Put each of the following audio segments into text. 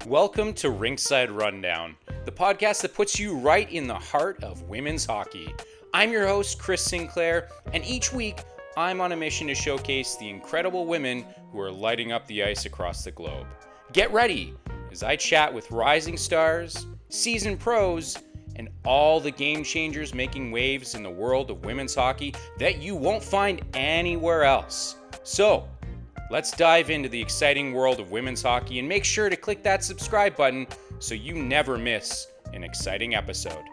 Welcome to Rinkside Rundown, the podcast that puts you right in the heart of women's hockey. I'm your host, Chris Sinclair, and each week I'm on a mission to showcase the incredible women who are lighting up the ice across the globe. Get ready as I chat with rising stars, seasoned pros, and all the game changers making waves in the world of women's hockey that you won't find anywhere else. So, let's dive into the exciting world of women's hockey and make sure to click that subscribe button so you never miss an exciting episode.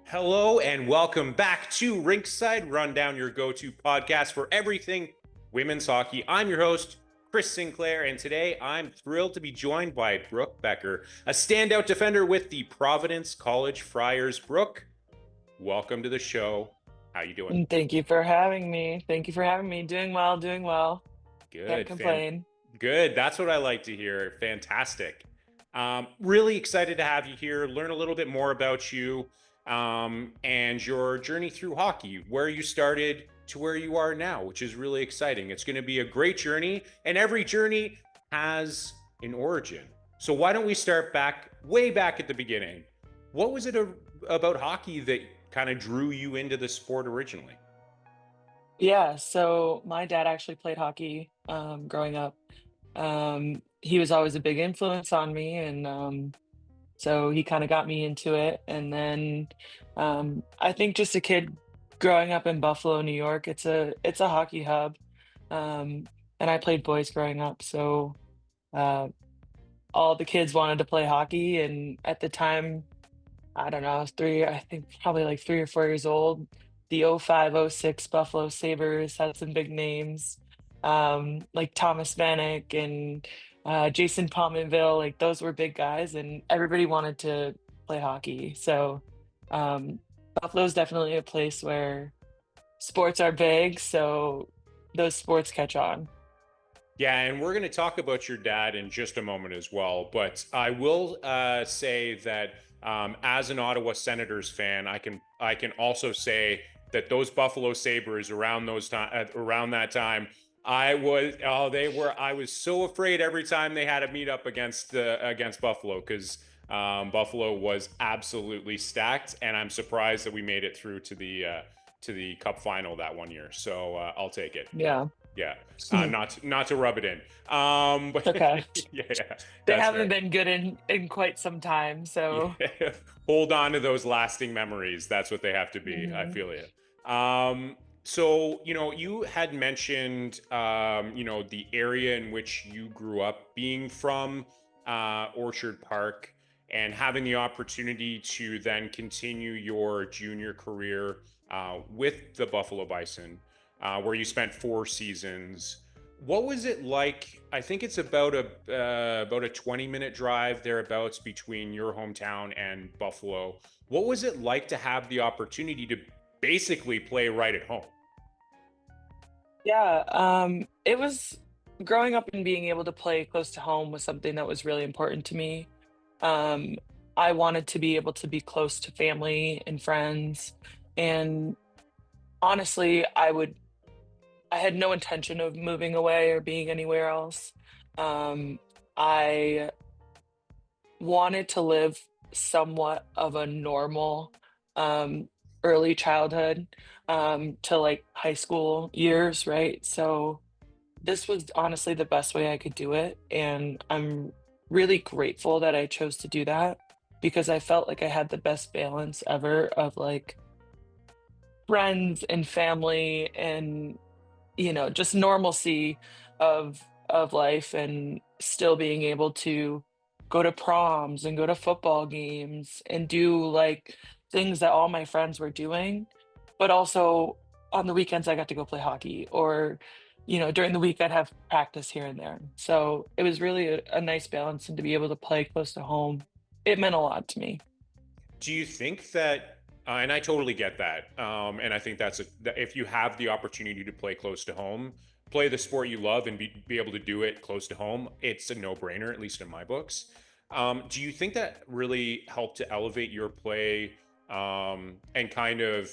Hello and welcome back to Rinkside Rundown, your go-to podcast for everything women's hockey. I'm your host, Chris Sinclair, and today I'm thrilled to be joined by Brooke Becker, a standout defender with the Providence College Friars. Brooke, welcome to the show. How you doing? Thank you for having me. Doing well. Good. Can't complain. Good. That's what I like to hear. Fantastic. Really excited to have you here, learn a little bit more about you and your journey through hockey, where you started to where you are now, which is really exciting. It's going to be a great journey, and every journey has an origin. So why don't we start way back at the beginning? What was it about hockey that kind of drew you into the sport originally? Yeah, so my dad actually played hockey growing up. He was always a big influence on me, and so he kind of got me into it. And then I think just a kid growing up in Buffalo, New York, it's a hockey hub. And I played boys growing up, so uh, all the kids wanted to play hockey. And at the time, I don't know, I think probably like 3 or 4 years old. The '05, '06 Buffalo Sabres had some big names, like Thomas Vanek and Jason Pominville. Like those were big guys, and everybody wanted to play hockey. So um, Buffalo's definitely a place where sports are big. So those sports catch on. Yeah, and we're going to talk about your dad in just a moment as well. But I will say that as an Ottawa Senators fan, I can also say that those Buffalo Sabres around that time, I was so afraid every time they had a meet up against Buffalo because Buffalo was absolutely stacked, and I'm surprised that we made it through to the Cup final that one year. So I'll take it. Yeah. Yeah, not to rub it in. But Okay. yeah, They that's haven't right. been good in quite some time. So Yeah. Hold on to those lasting memories. That's what they have to be. I mhm. feel you. So you had mentioned, the area in which you grew up, being from Orchard Park, and having the opportunity to then continue your junior career with the Buffalo Bison, where you spent 4 seasons. What was it like? I think it's about a 20-minute drive thereabouts between your hometown and Buffalo. What was it like to have the opportunity to basically play right at home? Yeah, it was growing up and being able to play close to home was something that was really important to me. Um, I wanted to be able to be close to family and friends, and honestly, I had no intention of moving away or being anywhere else. Um, I wanted to live somewhat of a normal um, early childhood to like high school years, right? So this was honestly the best way I could do it, and I'm really grateful that I chose to do that because I felt like I had the best balance ever of like friends and family and just normalcy of life and still being able to go to proms and go to football games and do like things that all my friends were doing, but also on the weekends I got to go play hockey or during the week I'd have practice here and there. So it was really a nice balance and to be able to play close to home, it meant a lot to me. Do you think that, and I totally get that, and I think that if you have the opportunity to play close to home, play the sport you love, and be able to do it close to home, it's a no-brainer, at least in my books. Do you think that really helped to elevate your play and kind of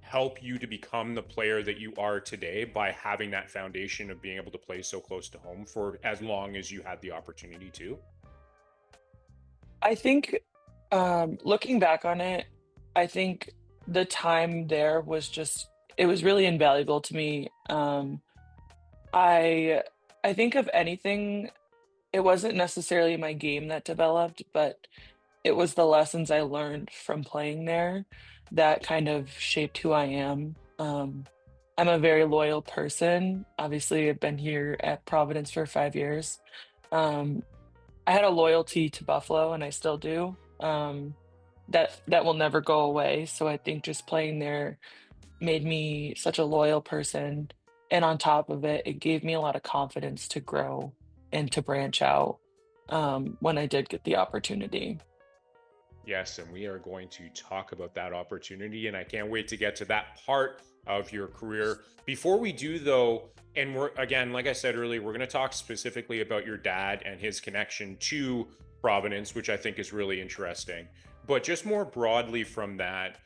help you to become the player that you are today by having that foundation of being able to play so close to home for as long as you had the opportunity to? I think, looking back on it, I think the time there was just it was really invaluable to me. I I think of anything, it wasn't necessarily my game that developed, but it was the lessons I learned from playing there that kind of shaped who I am. I'm a very loyal person. Obviously, I've been here at Providence for 5 years. Um, I had a loyalty to Buffalo, and I still do. That will never go away. So I think just playing there made me such a loyal person. And on top of it, it gave me a lot of confidence to grow and to branch out when I did get the opportunity. Yes, and we are going to talk about that opportunity, and I can't wait to get to that part of your career. Before we do, though, and we're again, like I said earlier, we're going to talk specifically about your dad and his connection to Providence, which I think is really interesting. But just more broadly from that,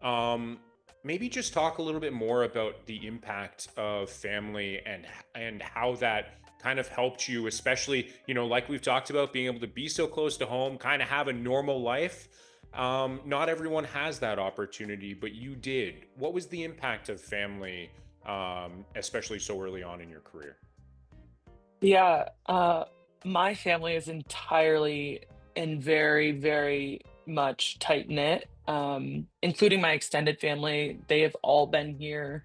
um, maybe just talk a little bit more about the impact of family and how that kind of helped you, especially, like we've talked about, being able to be so close to home, kind of have a normal life. Not everyone has that opportunity, but you did. What was the impact of family, especially so early on in your career? Yeah, my family is entirely and very, very much tight knit, including my extended family. They have all been here.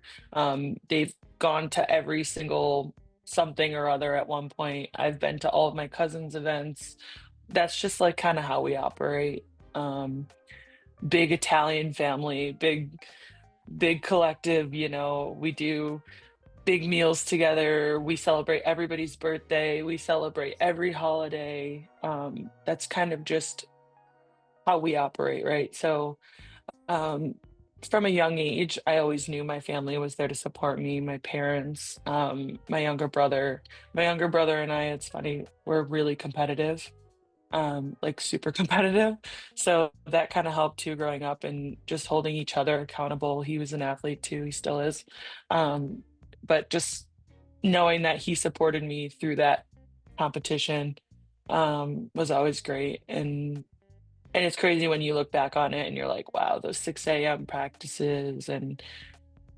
They've gone to every single something or other at one point. I've been to all of my cousins' events. That's just like kind of how we operate. Um, Big Italian family, big collective. We do big meals together. We celebrate everybody's birthday. We celebrate every holiday. That's kind of just how we operate, right? So, um, from a young age, I always knew my family was there to support me, my parents, my younger brother. My younger brother and I, it's funny, we're really competitive, like super competitive. So that kind of helped too growing up and just holding each other accountable. He was an athlete too, he still is. Um, but just knowing that he supported me through that competition, was always great, and it's crazy when you look back on it and you're like, "Wow, those 6 AM practices and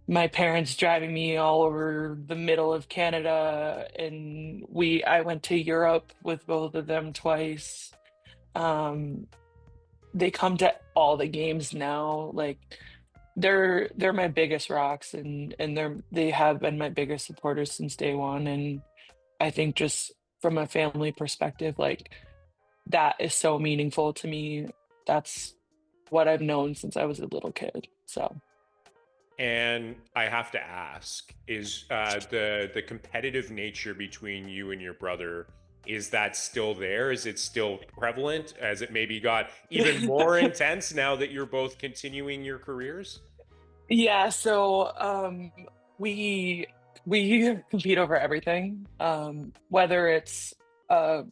my parents driving me all over the middle of Canada, and I went to Europe with both of them twice." Um, they come to all the games now, like, they're my biggest rocks, and they have been my biggest supporters since day one, and I think just from a family perspective, like, that is so meaningful to me. That's what I've known since I was a little kid, so And I have to ask, is the competitive nature between you and your brother, is that still there? Is it still prevalent? Has it maybe got even more intense now that you're both continuing your careers? Yeah, so, we we compete over everything, whether it's a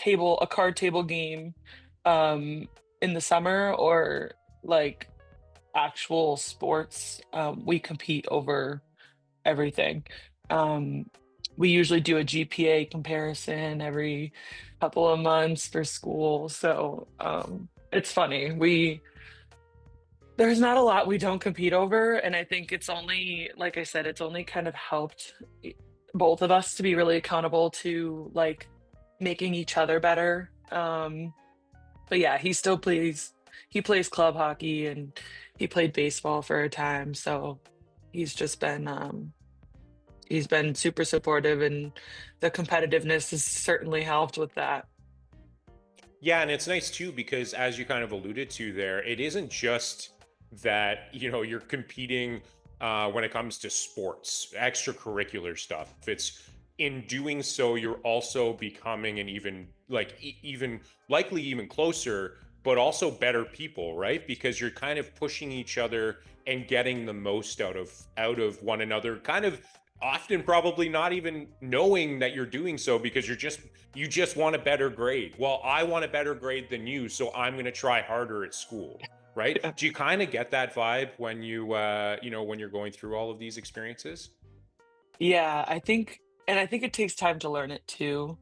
a card table game, um, in the summer or, like, actual sports, we compete over everything. Um, we usually do a GPA comparison every couple of months for school, so, it's funny. There's not a lot we don't compete over, and I think it's only like I said, it's only kind of helped both of us to be really accountable to, like, making each other better. But yeah, he plays club hockey and he played baseball for a time, so he's just he's been super supportive, and the competitiveness has certainly helped with that. Yeah, and it's nice too because as you kind of alluded to there, it isn't just that, you're competing when it comes to sports, extracurricular stuff. It's in doing so, you're also becoming an even like even likely even closer, but also better people, right? Because you're kind of pushing each other and getting the most out of one another, kind of often probably not even knowing that you're doing so because you just want a better grade. Well, I want a better grade than you, so I'm going to try harder at school, right? Yeah. Do you kind of get that vibe when when you're going through all of these experiences? Yeah, I think it takes time to learn it too.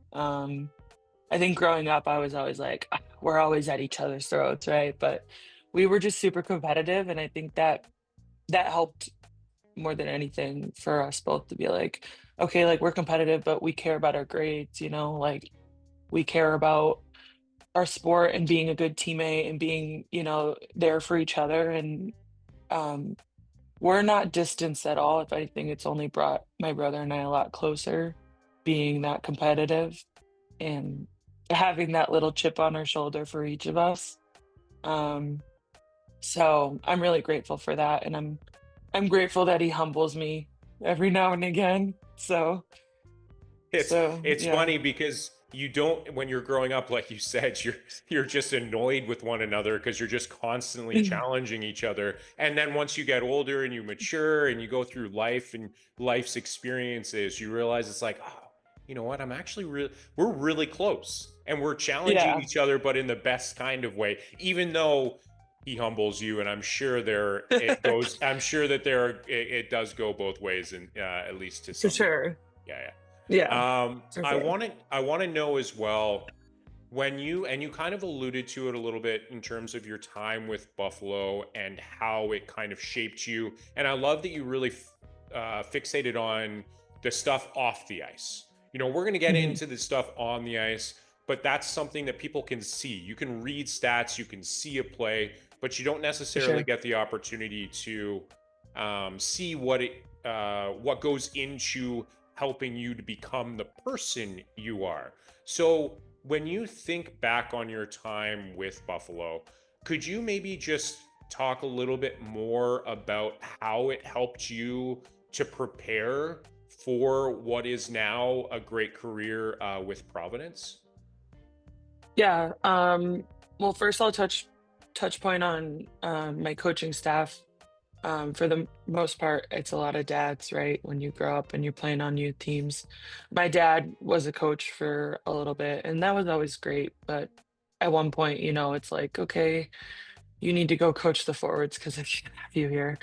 I think growing up, I was always like, "I we're always at each other's throats, right? But we were just super competitive, and I think that helped more than anything for us both to be like, okay, like we're competitive, but we care about our grades, like we care about our sport and being a good teammate and being, there for each other. And um, we're not distanced at all. If anything, it's only brought my brother and I a lot closer, being that competitive and having that little chip on our shoulder for each of us. Um, so I'm really grateful for that, and I'm grateful that he humbles me every now and again. So It's so it's yeah. funny because you don't, when you're growing up, like you said, you're just annoyed with one another because you're just constantly challenging each other. And then once you get older and you mature and you go through life and life's experiences, you realize it's like, oh, you know what? We're really close and we're challenging Yeah. each other, but in the best kind of way, even though he humbles you. And I'm sure that it does go both ways, and at least to For some degree. sure. Yeah, yeah. Yeah, for I sure. want to know as well, when you kind of alluded to it a little bit in terms of your time with Buffalo and how it kind of shaped you. And I love that you really fixated on the stuff off the ice. We're going to get Mhm. into the stuff on the ice, but that's something that people can see. You can read stats, you can see a play, but you don't For necessarily sure. get the opportunity to see what goes into helping you to become the person you are. So when you think back on your time with Buffalo, could you maybe just talk a little bit more about how it helped you to prepare for what is now a great career with Providence? Yeah, well, first I'll touch point on, my coaching staff. For the most part, it's a lot of dads, right? When you grow up and you're playing on youth teams. My dad was a coach for a little bit, and that was always great. But at one point, it's like, okay, you need to go coach the forwards because I can't have you here.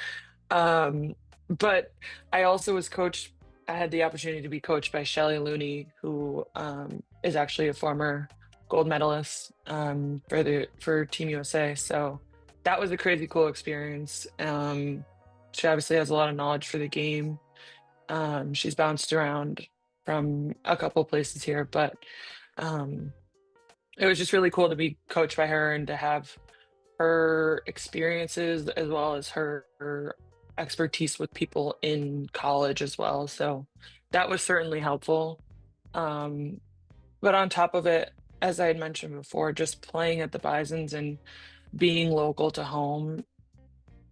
But I also was coached. I had the opportunity to be coached by Shelley Looney, who is actually a former gold medalist for Team USA. So that was a crazy cool experience. She obviously has a lot of knowledge for the game. She's bounced around from a couple places here, but um, it was just really cool to be coached by her and to have her experiences as well as her expertise with people in college as well. So that was certainly helpful. Um, but on top of it, as I had mentioned before, just playing at the Bisons and being local to home,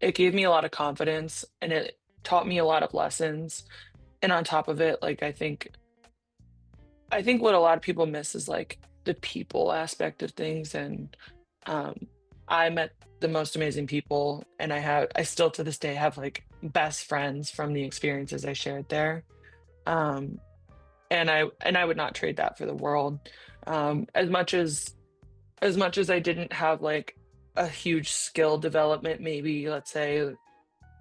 it gave me a lot of confidence and it taught me a lot of lessons. And on top of it, like I think what a lot of people miss is like the people aspect of things. And um, I met the most amazing people, and I still to this day have like best friends from the experiences I shared there. Um, and I would not trade that for the world. As much as I didn't have like a huge skill development, maybe let's say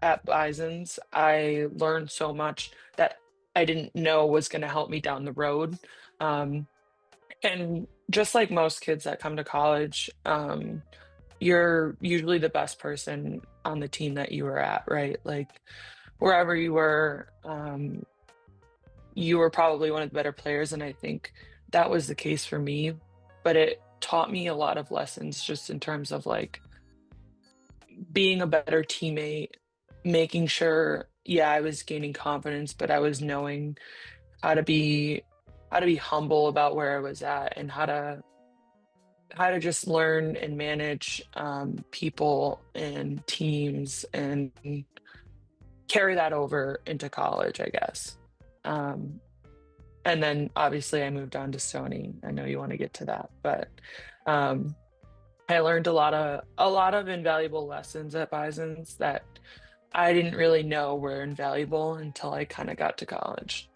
at Bison's, I learned so much that I didn't know was going to help me down the road. Um, and just like most kids that come to college, you're usually the best person on the team that you were at, right? Like wherever you were probably one of the better players. And I think that was the case for me. But it taught me a lot of lessons just in terms of like being a better teammate, making sure, yeah, I was gaining confidence, but I was knowing how to be how to be humble about where I was at and how to just learn and manage people and teams and carry that over into college, I guess. Um, and then obviously I moved on to Stoney. I know you want to get to that, but um, I learned a lot of invaluable lessons at Bison's that I didn't really know were invaluable until I kind of got to college.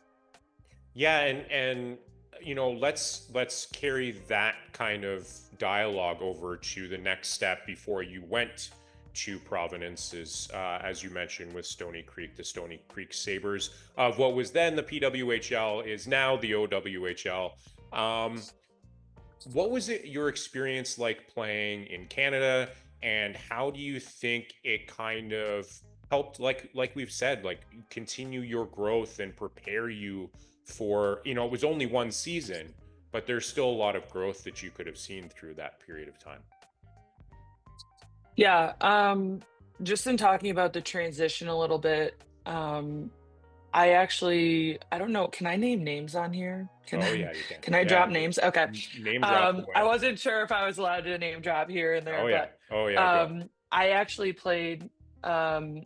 Yeah, and let's carry that kind of dialogue over to the next step before you went to Providence, is as you mentioned with Stony Creek, the Stony Creek Sabres of what was then the PWHL is now the OWHL. Um, What was it your experience like playing in Canada, and how do you think it kind of helped, like we've said, like continue your growth and prepare you for, it was only one season, but there's still a lot of growth that you could have seen through that period of time. Yeah, just in talking about the transition a little bit, I don't know, can I name names on here? Can Oh I yeah, you can. can I Yeah, drop names? Okay. name drop I away. wasn't sure if I was allowed to name drop here and there, Oh yeah. but Oh yeah, go. I actually played um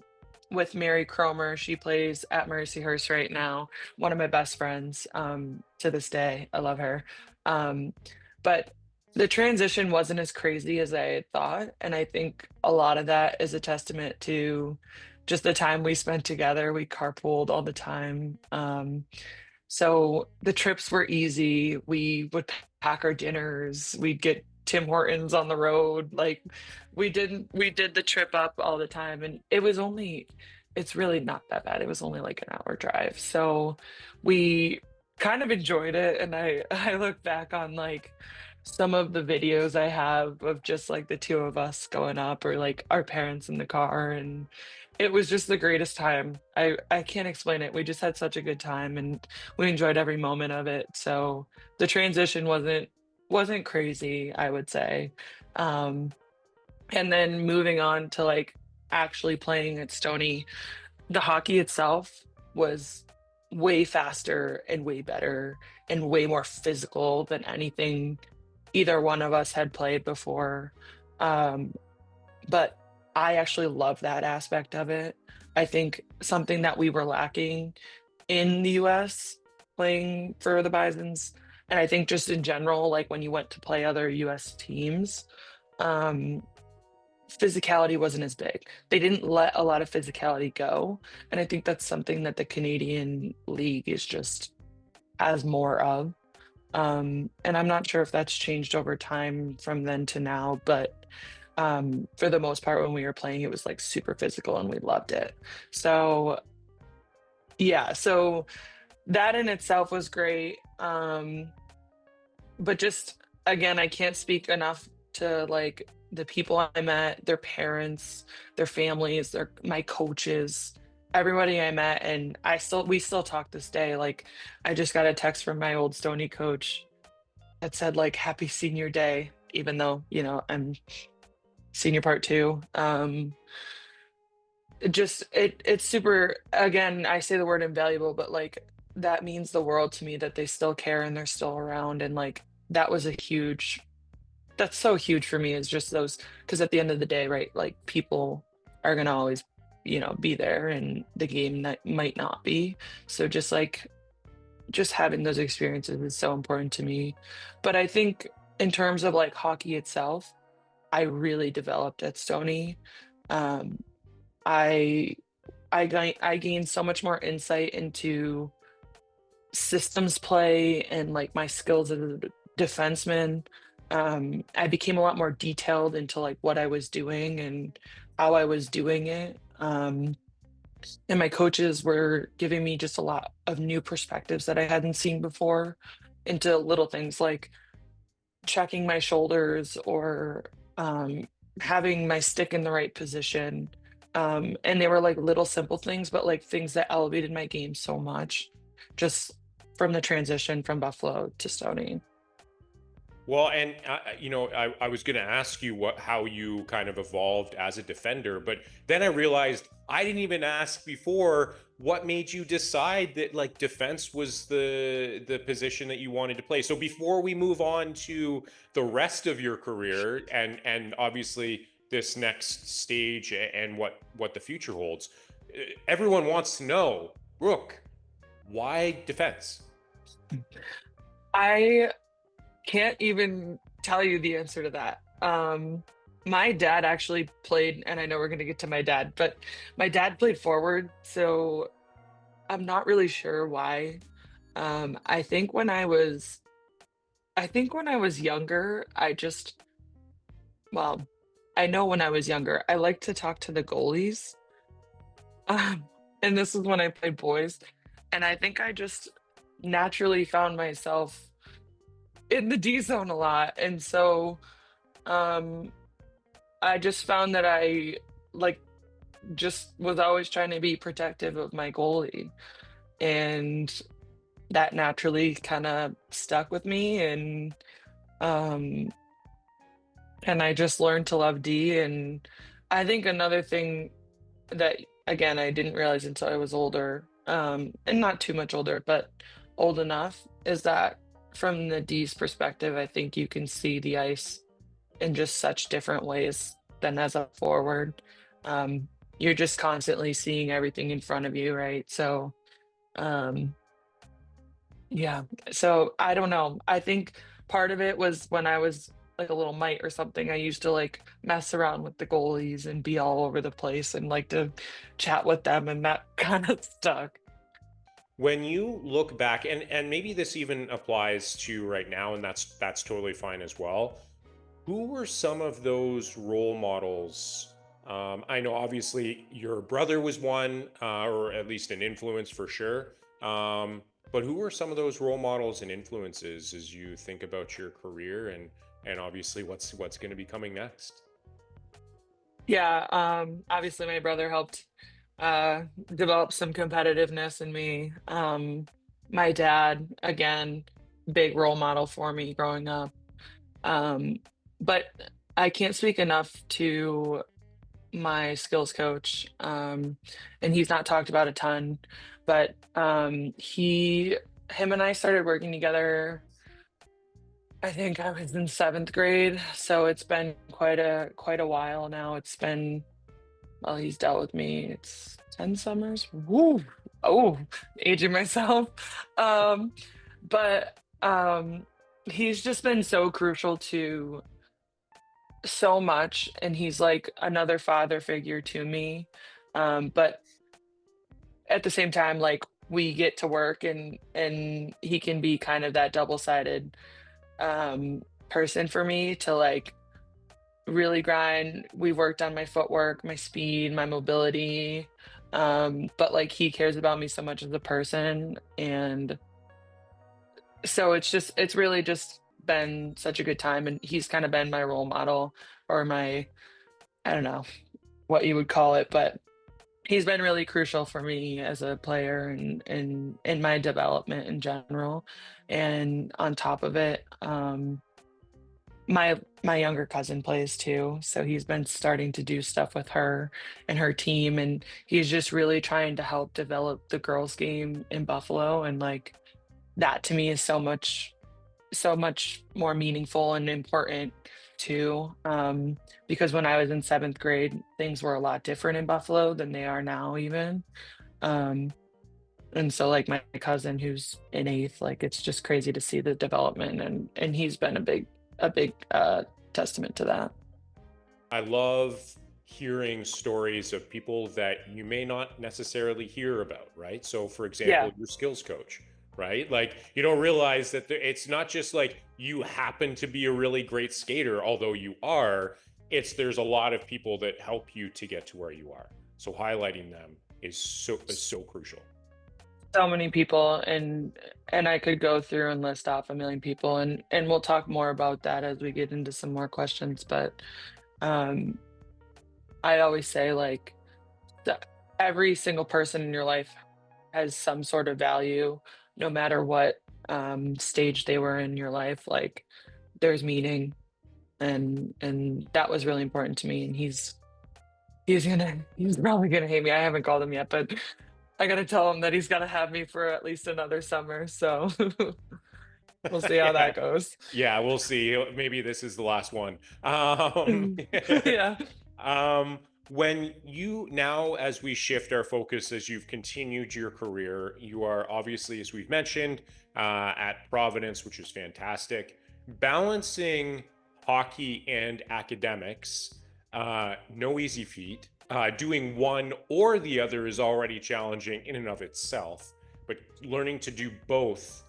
with Mary Cromer. She plays at Mercyhurst right now. One of my best friends to this day. I love her. Um but the transition wasn't as crazy as I had thought, and I think a lot of that is a testament to just the time we spent together. We carpooled all the time. So the trips were easy. We would pack our dinners. We'd get Tim Hortons on the road. Like we did the trip up all the time, and it's really not that bad. It was only like an hour drive. So we kind of enjoyed it, and I look back on like some of the videos I have of just like the two of us going up, or like our parents in the car, and it was just the greatest time. I can't explain it. We just had such a good time, and we enjoyed every moment of it. So the transition wasn't crazy, I would say. Um, and then moving on to like actually playing at Stoney, the hockey itself was way faster and way better and way more physical than anything either one of us had played before. Um, but I actually love that aspect of it. I think something that we were lacking in the US playing for the Bisons, and I think just in general, like when you went to play other US teams, um, physicality wasn't as big. They didn't let a lot of physicality go. And I think that's something that the Canadian League is just has more of. And I'm not sure if that's changed over time from then to now, but for the most part, when we were playing, it was like super physical and we loved it. So yeah, so that in itself was great. But just again, I can't speak enough to like the people I met, their parents, their families, their my coaches, everybody I met, and we still talk this day. Like I just got a text from my old Stoney coach that said like happy senior day, even though, I'm senior part two. It's super, again, I say the word invaluable, but like that means the world to me that they still care and they're still around. And like that was a huge that's so huge for me, is just those, because at the end of the day, right, like people are gonna always, be there, and the game that might not be. So just having those experiences is so important to me. But I think in terms of like hockey itself, I really developed at Stony. Um, I I gained so much more insight into systems play and like my skills as a defenseman. I became a lot more detailed into like what I was doing and how I was doing it. And my coaches were giving me just a lot of new perspectives that I hadn't seen before, into little things like checking my shoulders, or having my stick in the right position. And they were like little simple things, but like things that elevated my game so much, just from the transition from Buffalo to Stony. Well, and I was going to ask you how you kind of evolved as a defender, but then I realized I didn't even ask before what made you decide that like defense was the position that you wanted to play. So before we move on to the rest of your career and obviously this next stage and what the future holds, everyone wants to know, Brooke, why defense? I can't even tell you the answer to that. My dad actually played, and I know we're going to get to my dad, but my dad played forward, so I'm not really sure why. I think when I was younger, well, I know when I was younger, I liked to talk to the goalies. Um, and this is when I played boys, and I think I just naturally found myself in the D zone a lot. And so um, I just found that I like just was always trying to be protective of my goalie. And that naturally kind of stuck with me. Um, and I just learned to love D. And I think another thing that, again, I didn't realize until I was older, and not too much older, but old enough, is that from the D's perspective, I think you can see the ice in just such different ways than as a forward. Um, you're just constantly seeing everything in front of you, right? So, um, yeah. So I don't know. I think part of it was when I was like a little mite or something, I used to like mess around with the goalies and be all over the place and like to chat with them, and that kind of stuck. When you look back, and maybe this even applies to right now, and that's totally fine as well. Who were some of those role models? I know obviously your brother was one, or at least an influence for sure. But who were some of those role models and influences as you think about your career and obviously what's going to be coming next? Yeah, obviously my brother helped develop some competitiveness in me. My dad, again, big role model for me growing up. Um, but I can't speak enough to my skills coach, and he's not talked about a ton, but him and I started working together. I think I was in seventh grade, so it's been quite a while now. It's been, well, he's dealt with me. It's 10 summers. Woo! Oh, aging myself. Um, but he's just been so crucial to so much, and he's like another father figure to me. But at the same time, like we get to work, and he can be kind of that double-sided person for me to like really grind. We worked on my footwork, my speed, my mobility. But like he cares about me so much as a person. And so it's really just been such a good time. And he's kind of been my role model, or my, I don't know what you would call it, but he's been really crucial for me as a player and in my development in general. And on top of it, my younger cousin plays too, so he's been starting to do stuff with her and her team, and he's just really trying to help develop the girls game in Buffalo. And like that to me is so much more meaningful and important too. Because when I was in seventh grade, things were a lot different in Buffalo than they are now even. um and so like my cousin who's in eighth, like it's just crazy to see the development, and he's been a big testament to that. I love hearing stories of people that you may not necessarily hear about, right? So, for example, Yeah. your skills coach, right? Like, you don't realize that it's not just like you happen to be a really great skater, although you are. There's a lot of people that help you to get to where you are. So, highlighting them is so crucial. So many people, and I could go through and list off a million people, and we'll talk more about that as we get into some more questions. But um I always say like that every single person in your life has some sort of value, no matter what stage they were in your life. Like there's meaning, and that was really important to me. And he's probably gonna hate me. I haven't called him yet, but I gotta tell him that he's gotta have me for at least another summer. So we'll see how Yeah. that goes. Yeah, we'll see. Maybe this is the last one. Yeah. Um, when you now, as we shift our focus, as you've continued your career, you are obviously, as we've mentioned, at Providence, which is fantastic. Balancing hockey and academics, no easy feat. Doing one or the other is already challenging in and of itself, but learning to do both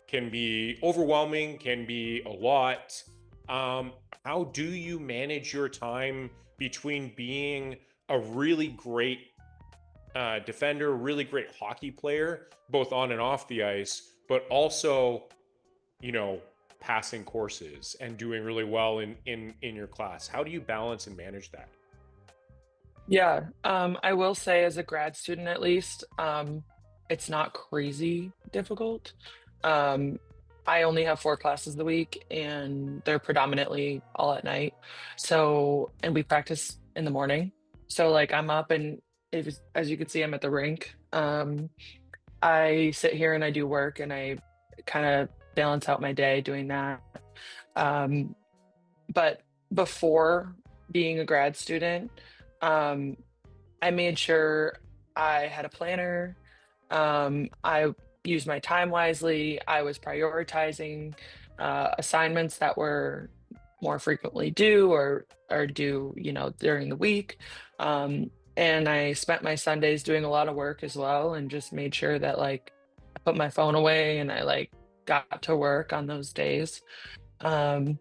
can be overwhelming, can be a lot. How do you manage your time between being a really great defender, really great hockey player, both on and off the ice, but also, you know, passing courses and doing really well in your class? How do you balance and manage that? Yeah, I will say as a grad student at least, it's not crazy difficult. Um, I only have 4 classes a week, and they're predominantly all at night. So and we practice in the morning. So, like, I'm up and as you can see, I'm at the rink. I sit here and I do work, and I kinda balance out my day doing that. Um, but before being a grad student, um, I made sure I had a planner. I used my time wisely. I was prioritizing assignments that were more frequently due or due, during the week. And I spent my Sundays doing a lot of work as well, and just made sure that like I put my phone away and I like got to work on those days. Um,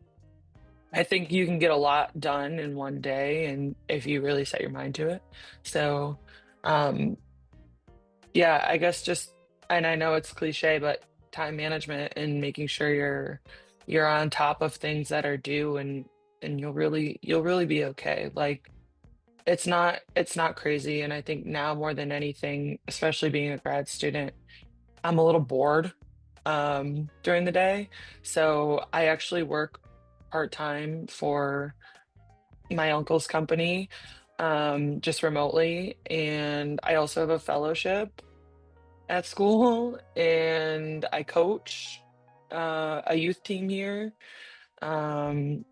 I think you can get a lot done in one day and if you really set your mind to it. So, um, yeah, I guess just and I know it's cliche, but time management and making sure you're on top of things that are due and you'll really be okay. Like it's not crazy. And I think now more than anything, especially being a grad student, I'm a little bored during the day. So I actually work part-time for my uncle's company, just remotely. And I also have a fellowship at school, and I coach a youth team here. Um,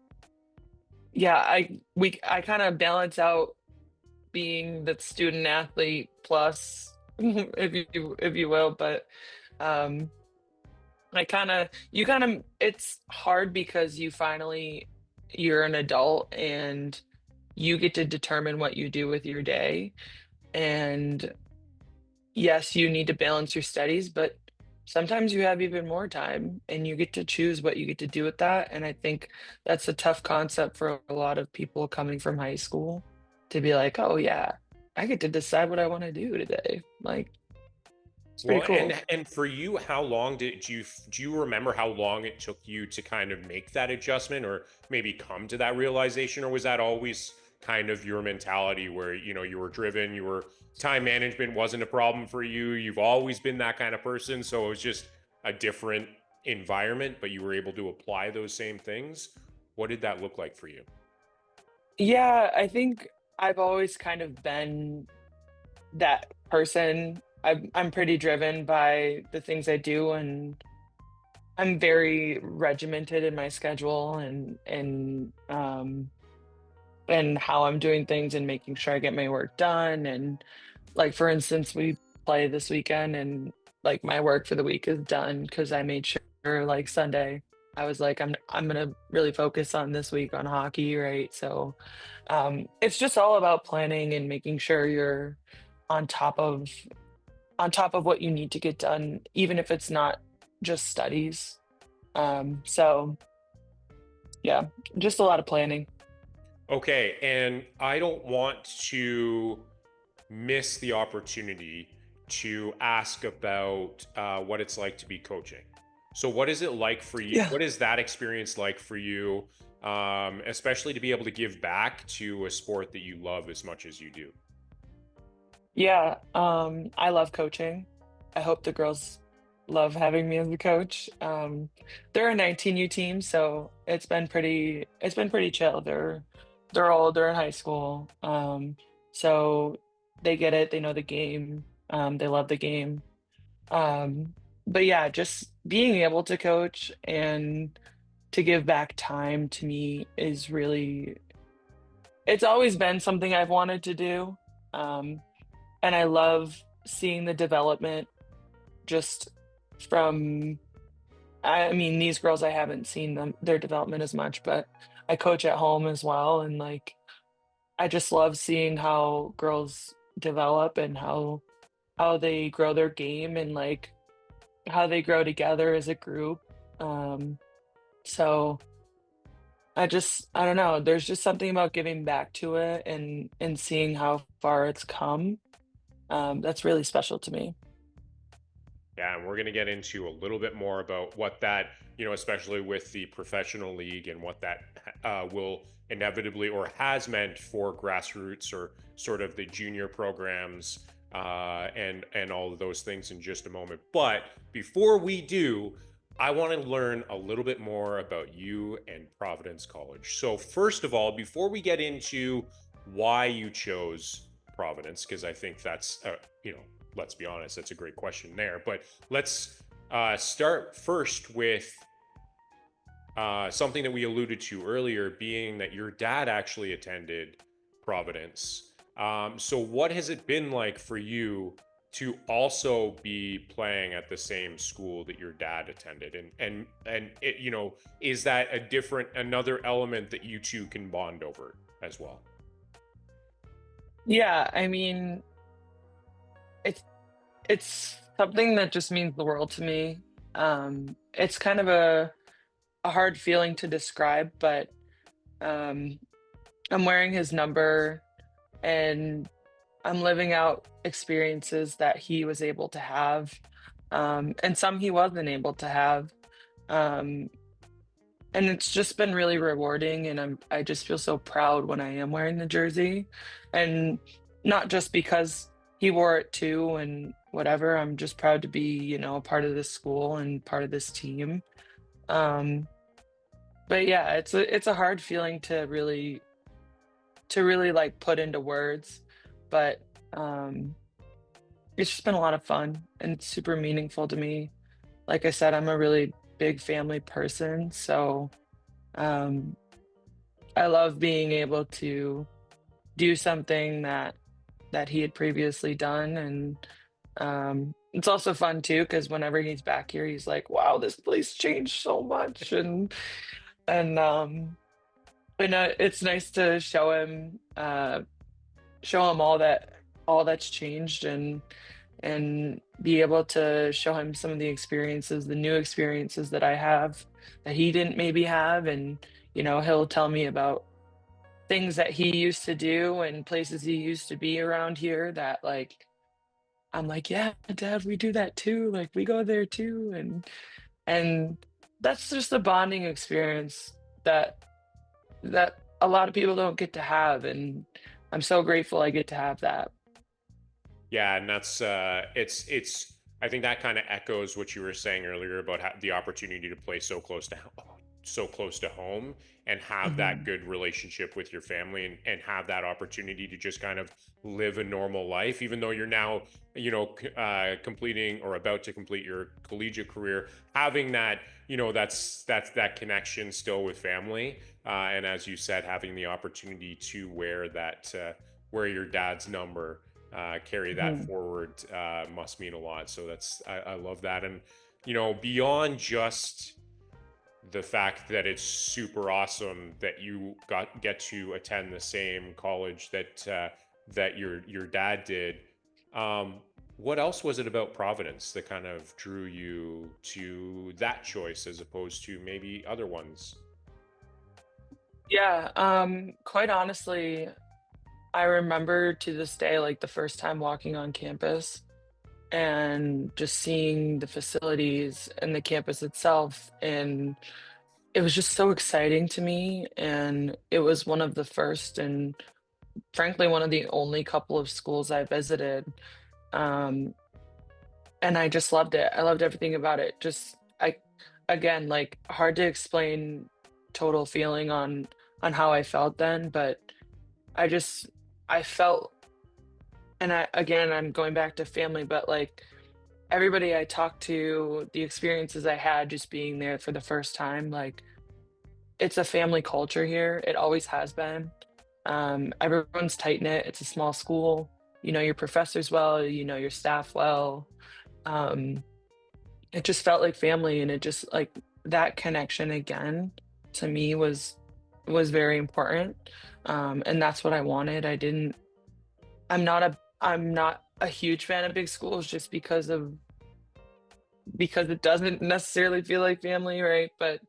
yeah, I kind of balance out being the student athlete plus, if you will, but um, it's hard because you're an adult and you get to determine what you do with your day. And yes, you need to balance your studies, but sometimes you have even more time and you get to choose what you get to do with that. And I think that's a tough concept for a lot of people coming from high school to be like, oh, yeah, I get to decide what I want to do today. Like, it's pretty Well, cool. and for you, how long do you remember how long it took you to kind of make that adjustment or maybe come to that realization, or was that always kind of your mentality where, you were driven, time management wasn't a problem for you, you've always been that kind of person, so it was just a different environment, but you were able to apply those same things? What did that look like for you? Yeah, I think I've always kind of been that person. I'm pretty driven by the things I do, and I'm very regimented in my schedule and how I'm doing things and making sure I get my work done. And like for instance, we play this weekend and like my work for the week is done because I made sure like Sunday I was like I'm gonna really focus on this week on hockey, right? So it's just all about planning and making sure you're on top of on top of what you need to get done, even if it's not just studies. So yeah, just a lot of planning. Okay, and I don't want to miss the opportunity to ask about what it's like to be coaching. So, what is it like for you? Yeah. What is that experience like for you, especially to be able to give back to a sport that you love as much as you do? Yeah, I love coaching. I hope the girls love having me as a coach. They're a 19U team, so it's been pretty chill. They're in high school. So they get it, they know the game, they love the game. Um, but yeah, just being able to coach and to give back time to me is really it's always been something I've wanted to do. Um, and I love seeing the development just from I mean, these girls I haven't seen their development as much, but I coach at home as well, and like I just love seeing how girls develop and how they grow their game and like how they grow together as a group. Um, so I don't know, there's just something about giving back to it and seeing how far it's come. That's really special to me. Yeah, and we're going to get into a little bit more about what that, especially with the professional league and what that will inevitably or has meant for grassroots or sort of the junior programs and all of those things in just a moment. But before we do, I want to learn a little bit more about you and Providence College. So first of all, before we get into why you chose Providence, because I think that's, let's be honest, that's a great question there. But let's start first with something that we alluded to earlier, being that your dad actually attended Providence. So what has it been like for you to also be playing at the same school that your dad attended? And it, is that another element that you two can bond over as well? Yeah, I mean, it's it's something that just means the world to me. It's kind of a hard feeling to describe, but um, I'm wearing his number and I'm living out experiences that he was able to have, and some he wasn't able to have. Um, and it's just been really rewarding, and I just feel so proud when I am wearing the jersey, and not just because he wore it too and whatever. I'm just proud to be, a part of this school and part of this team. Um, but yeah, it's a hard feeling to really like put into words, but um, it's just been a lot of fun and it's super meaningful to me. Like I said, I'm a really big family person, so um, I love being able to do something that he had previously done, and it's also fun too because whenever he's back here, he's like, "Wow, this place changed so much," and it's nice to show him all that's changed, and be able to show him some of the new experiences that I have that he didn't maybe have, and he'll tell me about things that he used to do and places he used to be around here that like I'm like, yeah, dad, we do that too. Like we go there too. And that's just a bonding experience that a lot of people don't get to have. And I'm so grateful I get to have that. Yeah, and that's it's I think that kind of echoes what you were saying earlier about the opportunity to play so close to home and have that Mhm. good relationship with your family and have that opportunity to just kind of live a normal life, even though you're now, completing or about to complete your collegiate career, having that, that's that connection still with family. And as you said, having the opportunity to wear your dad's number, carry that Mhm. forward, must mean a lot. So I love that. And, beyond just the fact that it's super awesome that you get to attend the same college that your dad did. Um, what else was it about Providence that kind of drew you to that choice as opposed to maybe other ones? Yeah, quite honestly, I remember to this day, like the first time walking on campus and just seeing the facilities and the campus itself. And it was just so exciting to me. And it was one of the first and frankly, one of the only couple of schools I visited. Um, and I just loved it. I loved everything about it. Again, like hard to explain total feeling on how I felt then, but I just, I felt, and I'm going back to family, but like everybody I talked to, the experiences I had just being there for the first time, like it's a family culture here. It always has been. Everyone's tight knit. It's a small school. You know your professors well. You know your staff well. Um, it just felt like family, and it just like that connection again to me was very important. And that's what I wanted. I didn't. I'm not a huge fan of big schools just because it doesn't necessarily feel like family, right? But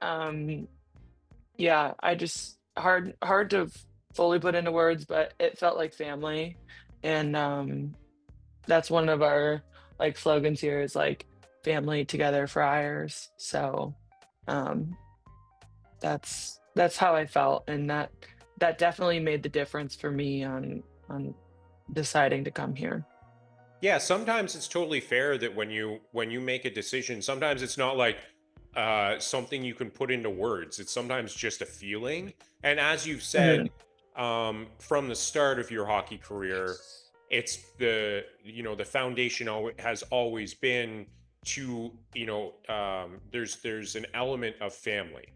um yeah, I just hard to fully put into words, but it felt like family. And that's one of like slogans here is like family together friars. So um, that's how I felt, and that definitely made the difference for me on deciding to come here. Yeah, sometimes it's totally fair that when you make a decision, sometimes it's not like something you can put into words. It's sometimes just a feeling. And as you've Mhm. said, from the start of your hockey career, it's the foundation has always been to there's an element of family,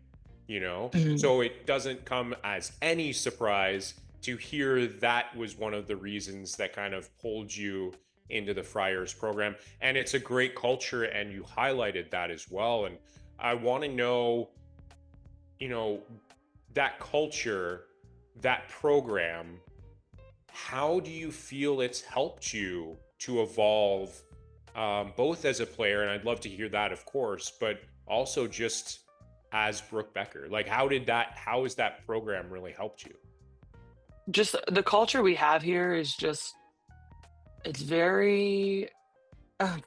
Mhm. so it doesn't come as any surprise to hear that was one of the reasons that kind of pulled you into the Friars program. And it's a great culture, and you highlighted that as well. And I want to know, you know, that culture, that program, how do you feel it's helped you to evolve, both as a player, and I'd love to hear that, of course, but also just as Brooke Becker? Like, how has that program really helped you? Just the culture we have here is just it's very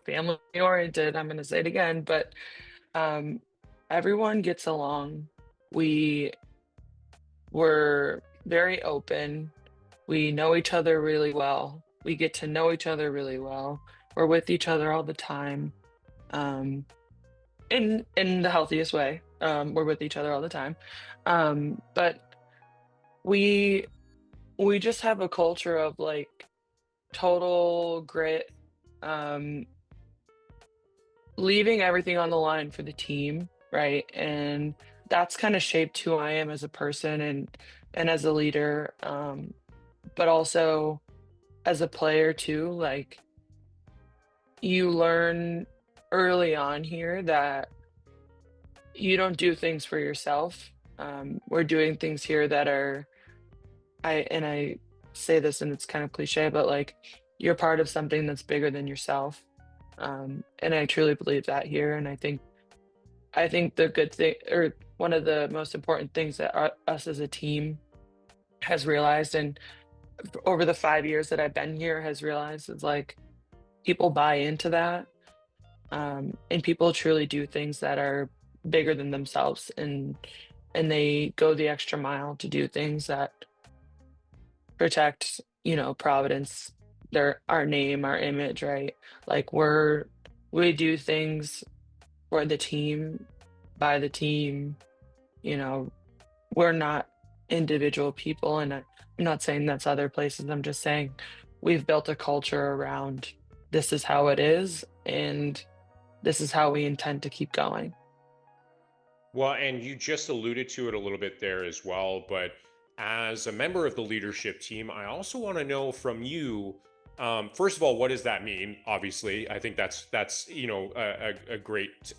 family oriented. I'm going to say it again, but um, everyone gets along. We were very open. We know each other really well. We get to know each other really well. We're with each other all the time, um, in the healthiest way. We're with each other all the time, but we we just have a culture of like total grit, um, leaving everything on the line for the team, right? And that's kind of shaped who I am as a person and as a leader, but also as a player too. Like you learn early on here that you don't do things for yourself. We're doing things here that are I say this and it's kind of cliche, but like you're part of something that's bigger than yourself. And I truly believe that here. And I think the good thing, or one of the most important things that us as a team has realized, and over the 5 years that I've been here, has realized is like people buy into that, and people truly do things that are bigger than themselves, and they go the extra mile to do things that protect, Providence, our name, our image, right? Like we do things for the team, by the team, you know, we're not individual people. And I'm not saying that's other places. I'm just saying we've built a culture around this is how it is, and this is how we intend to keep going. Well, and you just alluded to it a little bit there as well, but as a member of the leadership team, I also want to know from you, first of all, what does that mean? Obviously, I think that's a great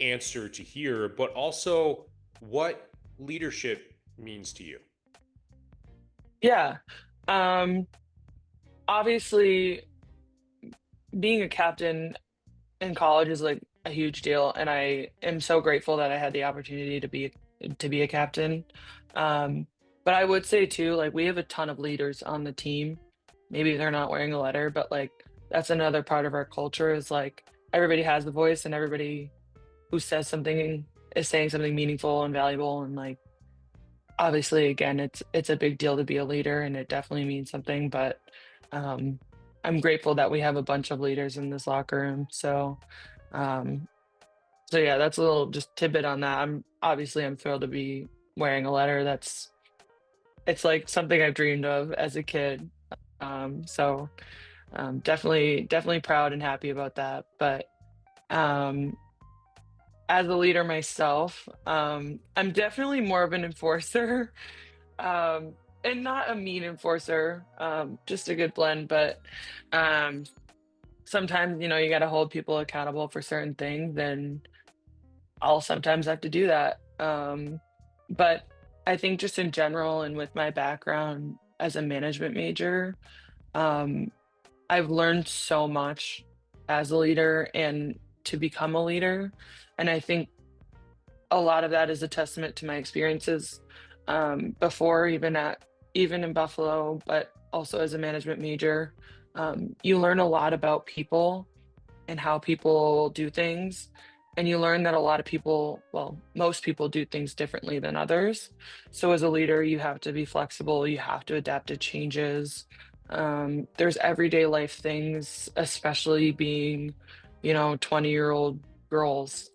answer to hear, but also what leadership means to you. Yeah. Um, Obviously, being a captain in college is like a huge deal, and I am so grateful that I had the opportunity to be a captain. Um, but I would say too, like we have a ton of leaders on the team. Maybe they're not wearing a letter, but like that's another part of our culture is like everybody has the voice, and everybody who says something is saying something meaningful and valuable, and like obviously again it's a big deal to be a leader, and it definitely means something, but um I'm grateful that we have a bunch of leaders in this locker room. Um so yeah, that's a little just tidbit on that. I'm thrilled to be wearing a letter. It's like something I've dreamed of as a kid. So definitely proud and happy about that. But um as a leader myself, I'm definitely more of an enforcer. And not a mean enforcer, just a good blend. But um, sometimes, you got to hold people accountable for certain things, and I'll sometimes have to do that. But I think just in general, and with my background as a management major, um, I've learned so much as a leader and to become a leader. And I think a lot of that is a testament to my experiences before, even in Buffalo, but also as a management major. You learn a lot about people and how people do things. And you learn that a lot of people, well, most people do things differently than others. So as a leader, you have to be flexible, you have to adapt to changes. There's everyday life things, especially being, 20-year-old girls.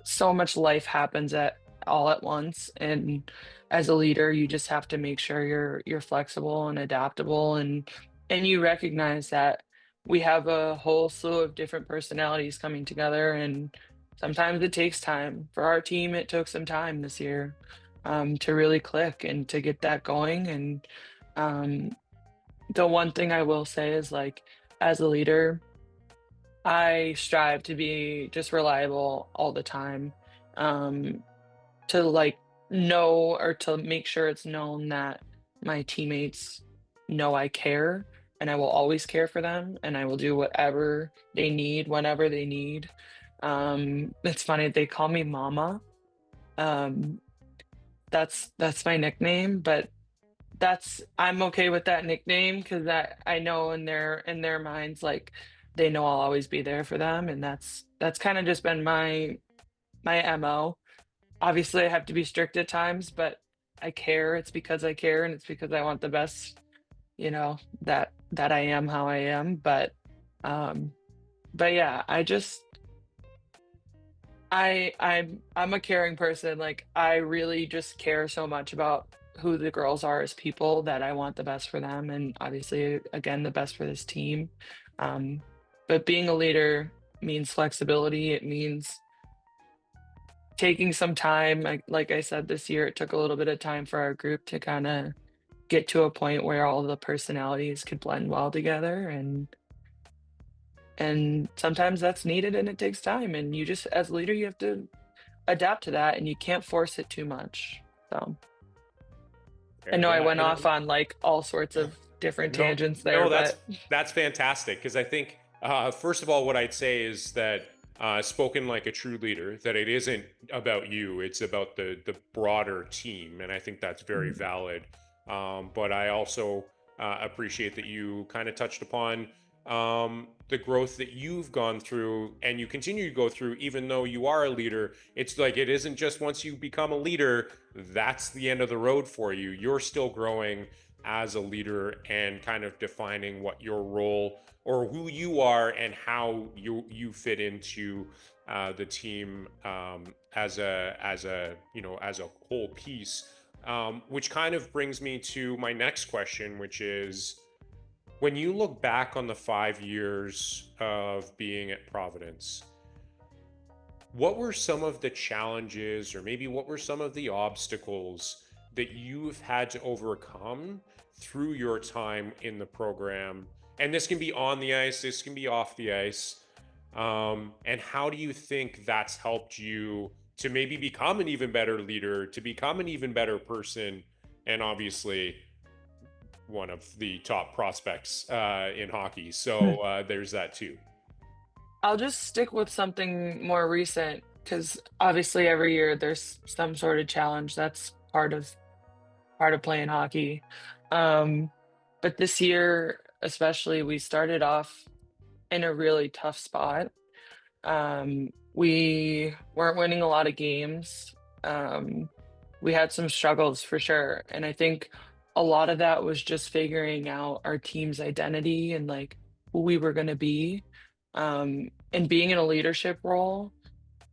So much life happens at all at once, and as a leader you just have to make sure you're flexible and adaptable, and you recognize that we have a whole slew of different personalities coming together, and sometimes it takes time. For our team, it took some time this year, to really click and to get that going. And um, the one thing I will say is, like, as a leader, I strive to be just reliable all the time, um, to like know, or to make sure it's known that my teammates know I care, and I will always care for them, and I will do whatever they need whenever they need. It's funny, they call me Mama. Um, that's my nickname, but I'm okay with that nickname because I know in their minds, like, they know I'll always be there for them, and that's kind of just been my MO. Obviously, I have to be strict at times, but I care. It's because I care, and it's because I want the best, that I am how I am. Um, but yeah, I'm a caring person. Like, I really just care so much about who the girls are as people, that I want the best for them, and obviously, again, the best for this team. Um, but being a leader means flexibility. It means taking some time. Like I said, this year it took a little bit of time for our group to kind of get to a point where all the personalities could blend well together, and sometimes that's needed, and it takes time, and you just, as a leader, you have to adapt to that, and you can't force it too much. So I know I Yeah, went off on like all sorts of different no, tangents there, no, but that's fantastic, because I think first of all, what I'd say is that spoken like a true leader, that it isn't about you; it's about the broader team, and I think that's very Mhm. valid. But I also appreciate that you kind of touched upon the growth that you've gone through and you continue to go through, even though you are a leader. It's like it isn't just once you become a leader, that's the end of the road for you. You're still growing as a leader and kind of defining what your role or who you are and how you fit into the team as a whole piece. Which kind of brings me to my next question, which is, when you look back on the 5 years of being at Providence, what were some of the challenges, or maybe what were some of the obstacles that you've had to overcome through your time in the program? And this can be on the ice, this can be off the ice. And how do you think that's helped you to maybe become an even better leader, to become an even better person, and obviously one of the top prospects in hockey? So there's that too. I'll just stick with something more recent, because obviously every year there's some sort of challenge. That's part of playing hockey. Um, but this year, especially, we started off in a really tough spot. We weren't winning a lot of games. Um, we had some struggles for sure. And I think a lot of that was just figuring out our team's identity and like who we were going to be. And being in a leadership role,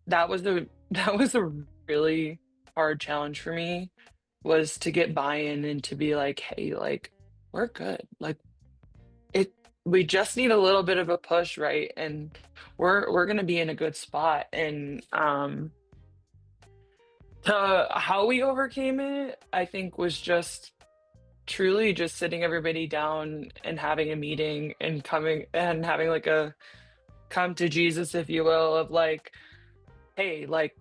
that was the that was a really hard challenge for me, was to get buy-in and to be like, hey, like, we're good. Like, it we just need a little bit of a push, right? And we're gonna be in a good spot. And to how we overcame it, I think, was just truly just sitting everybody down and having a meeting and coming and having like a come to Jesus, if you will, of like, hey, like,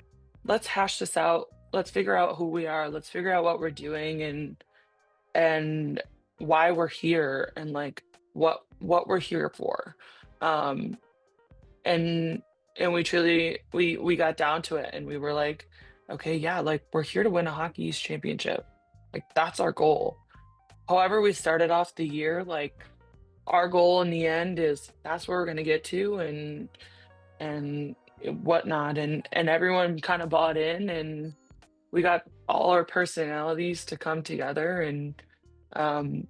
let's hash this out. Let's figure out who we are. Let's figure out what we're doing, and why we're here, and like what we're here for. Um and we truly we got down to it, and we were like, okay, yeah, like, we're here to win a Hockey East championship. Like, that's our goal. However we started off the year, like, our goal in the end is that's where we're going to get to, and whatnot, and everyone kind of bought in, and we got all our personalities to come together, and um,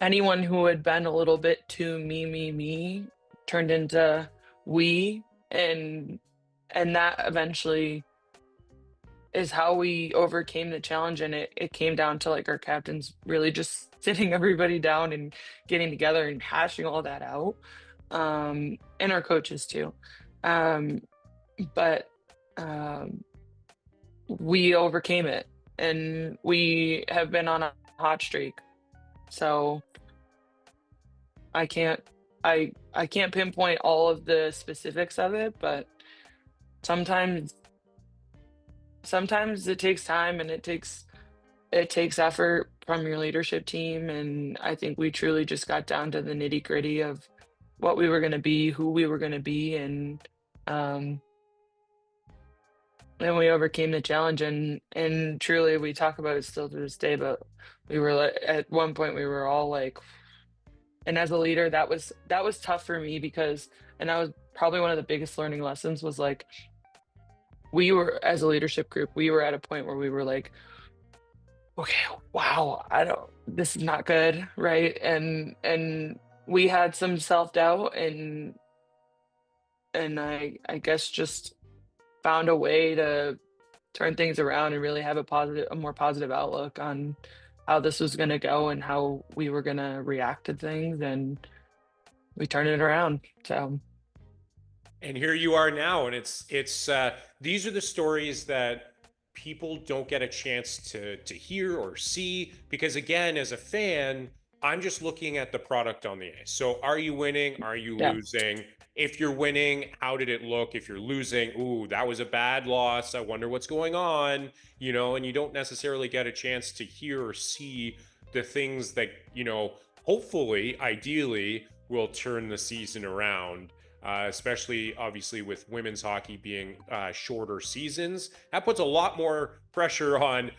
anyone who had been a little bit too me turned into we, and that eventually is how we overcame the challenge. And it came down to like our captains really just sitting everybody down and getting together and hashing all that out, and our coaches too. um, but um, we overcame it, and we have been on a hot streak. So I can't I can't pinpoint all of the specifics of it, but sometimes sometimes it takes time, and it takes effort from your leadership team, and I think we truly just got down to the nitty-gritty of what we were going to be, who we were going to be, um and we overcame the challenge, and truly we talk about it still to this day, but we were like, at one point we were all like, and as a leader that was tough for me, because, and that was probably one of the biggest learning lessons, was like, we were, as a leadership group, we were at a point where we were like, okay, wow, I don't, this is not good, right? And we had some self-doubt, and I guess just found a way to turn things around and really have a more positive outlook on how this was going to go and how we were going to react to things, and we turned it around. So And here you are now, and these are the stories that people don't get a chance to hear or see, because again, as a fan, I'm just looking at the product on the ice. So are you winning? Are you yeah. losing? If you're winning, how did it look? If you're losing, ooh, that was a bad loss. I wonder what's going on, and you don't necessarily get a chance to hear or see the things that, hopefully, ideally, will turn the season around. Especially obviously with women's hockey being shorter seasons, that puts a lot more pressure on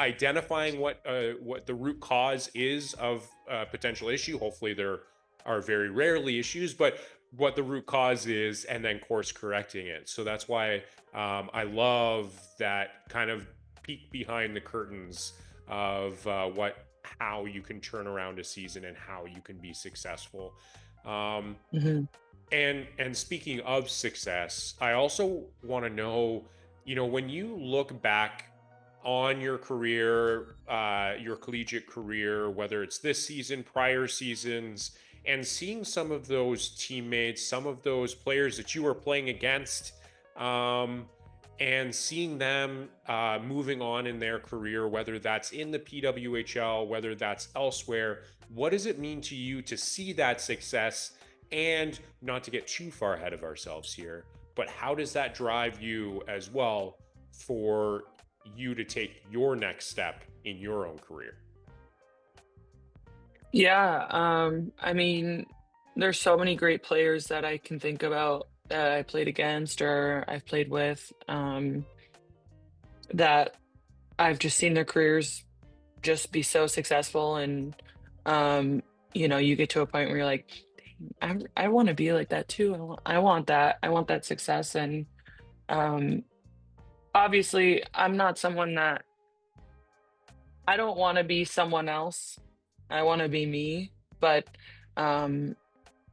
identifying what the root cause is of a potential issue. Hopefully there are very rarely issues, but what the root cause is, and then course correcting it. So that's why I love that kind of peek behind the curtains of how you can turn around a season and how you can be successful. Mhm. And speaking of success, I also want to know, when you look back on your career, your collegiate career, whether it's this season, prior seasons, and seeing some of those teammates, some of those players that you were playing against, um, and seeing them moving on in their career, whether that's in the PWHL, whether that's elsewhere, what does it mean to you to see that success? And not to get too far ahead of ourselves here, but how does that drive you as well for you to take your next step in your own career? Yeah, I mean, there's so many great players that I can think about that I played against or I've played with, that I've just seen their careers just be so successful, and um, you get to a point where you're like, I want to be like that too. I want that. I want that success. And um, obviously, I'm not someone that, I don't want to be someone else. I want to be me, but um,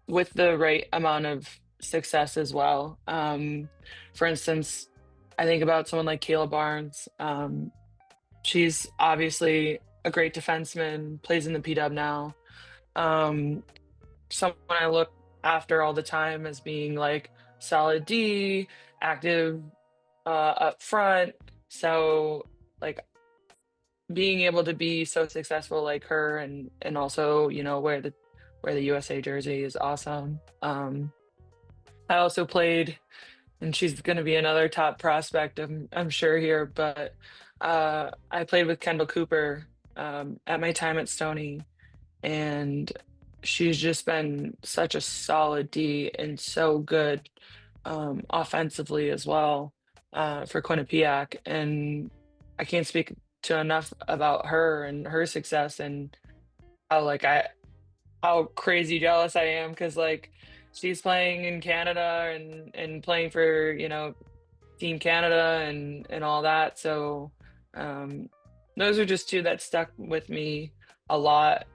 with the right amount of success as well. For instance, I think about someone like Kayla Barnes. She's obviously a great defenseman, plays in the PW now. Um, Someone I look after all the time as being like solid D, active up front. So like being able to be so successful like her, and also wear the USA jersey is awesome. I also played, and she's going to be another top prospect, I'm sure here, but I played with Kendall Cooper at my time at Stoney, and she's just been such a solid D and so good offensively as well for Quinnipiac. And I can't speak to enough about her and her success, and how like how crazy jealous I am because like she's playing in Canada and playing for, Team Canada and all that. So um, those are just two that stuck with me a lot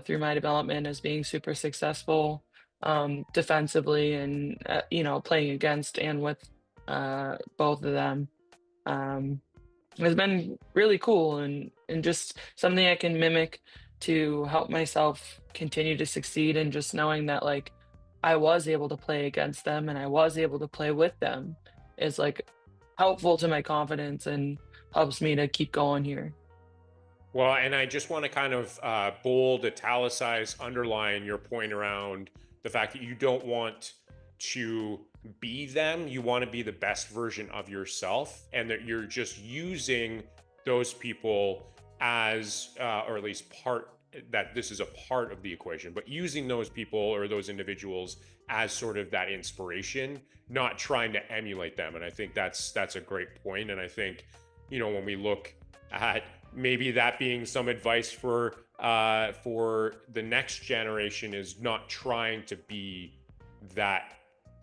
through my development as being super successful defensively and playing against and with both of them. Um, it's been really cool and just something I can mimic to help myself continue to succeed and just knowing that like I was able to play against them and I was able to play with them is like helpful to my confidence and helps me to keep going here. Well, and I just want to kind of bold, italicize, underline your point around the fact that you don't want to be them. You want to be the best version of yourself, and that you're just using those people as, or at least that this is a part of the equation, but using those people or those individuals as sort of that inspiration, not trying to emulate them. And I think that's a great point. And I think, when we look at maybe that being some advice for the next generation is not trying to be that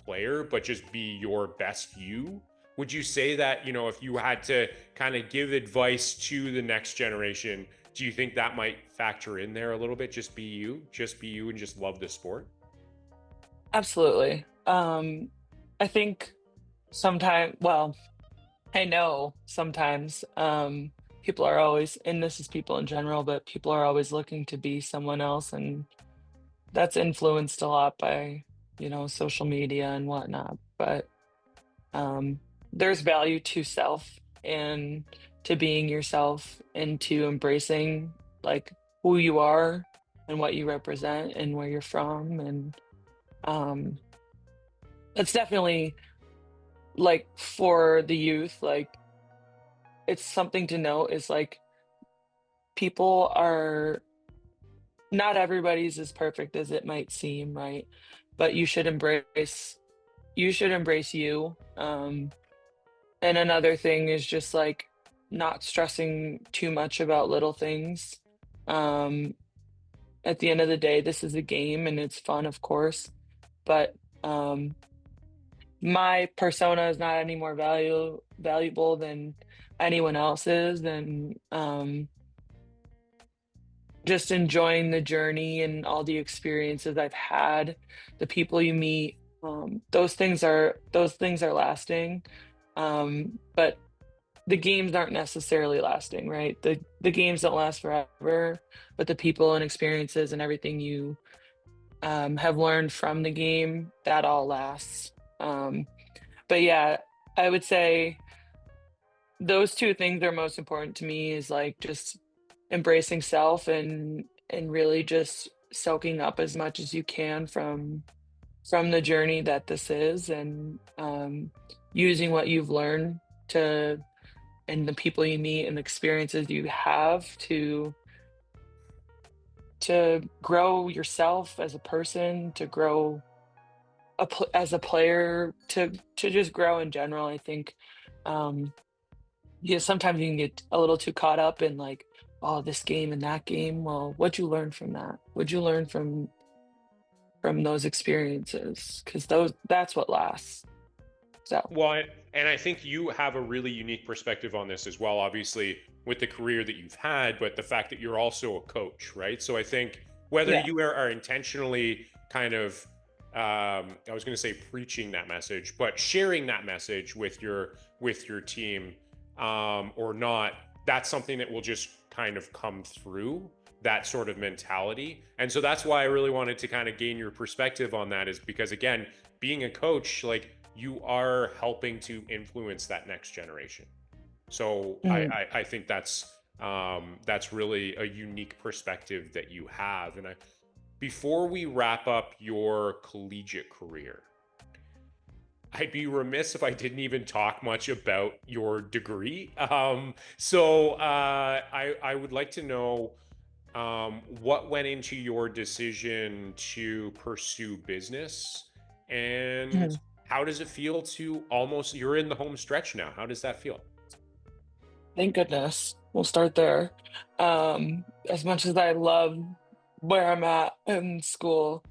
player, but just be your best you. Would you say that, if you had to kind of give advice to the next generation, do you think that might factor in there a little bit? Just be you, and just love the sport? Absolutely. I think sometimes, well, I know sometimes people are always, and this is people in general, but people are always looking to be someone else. And that's influenced a lot by, social media and whatnot. But um, there's value to self and to being yourself and to embracing like who you are and what you represent and where you're from. And um, that's definitely like for the youth, like it's something to note is like people are not everybody's as perfect as it might seem, right? But you should embrace you. And another thing is just like not stressing too much about little things. Um, at the end of the day, this is a game and it's fun, of course, but um, my persona is not any more valuable than anyone else's, and just enjoying the journey and all the experiences I've had, the people you meet, those things are lasting. But the games aren't necessarily lasting, right? The games don't last forever, but the people and experiences and everything you have learned from the game, that all lasts. But yeah, I would say those two things are most important to me is like just embracing self and really just soaking up as much as you can from the journey that this is and using what you've learned to and the people you meet and the experiences you have to grow yourself as a person, to grow as a player, to just grow in general. I think um yeah, sometimes you can get a little too caught up in like, oh, this game and that game. Well, what'd you learn from that? What'd you learn from those experiences? Because that's what lasts. So Well, and I think you have a really unique perspective on this as well, obviously, with the career that you've had, but the fact that you're also a coach, right? So I think whether yeah. you are intentionally kind of, I was going to say preaching that message, but sharing that message with your team, or not, that's something that will just kind of come through that sort of mentality. And so that's why I really wanted to kind of gain your perspective on that, is because again, being a coach, like you are helping to influence that next generation. So Mhm. I think that's really a unique perspective that you have. And before we wrap up your collegiate career, I'd be remiss if I didn't even talk much about your degree. I would like to know what went into your decision to pursue business, and Mhm. how does it feel to almost, you're in the home stretch now. How does that feel? Thank goodness. We'll start there. As much as I love where I'm at in school.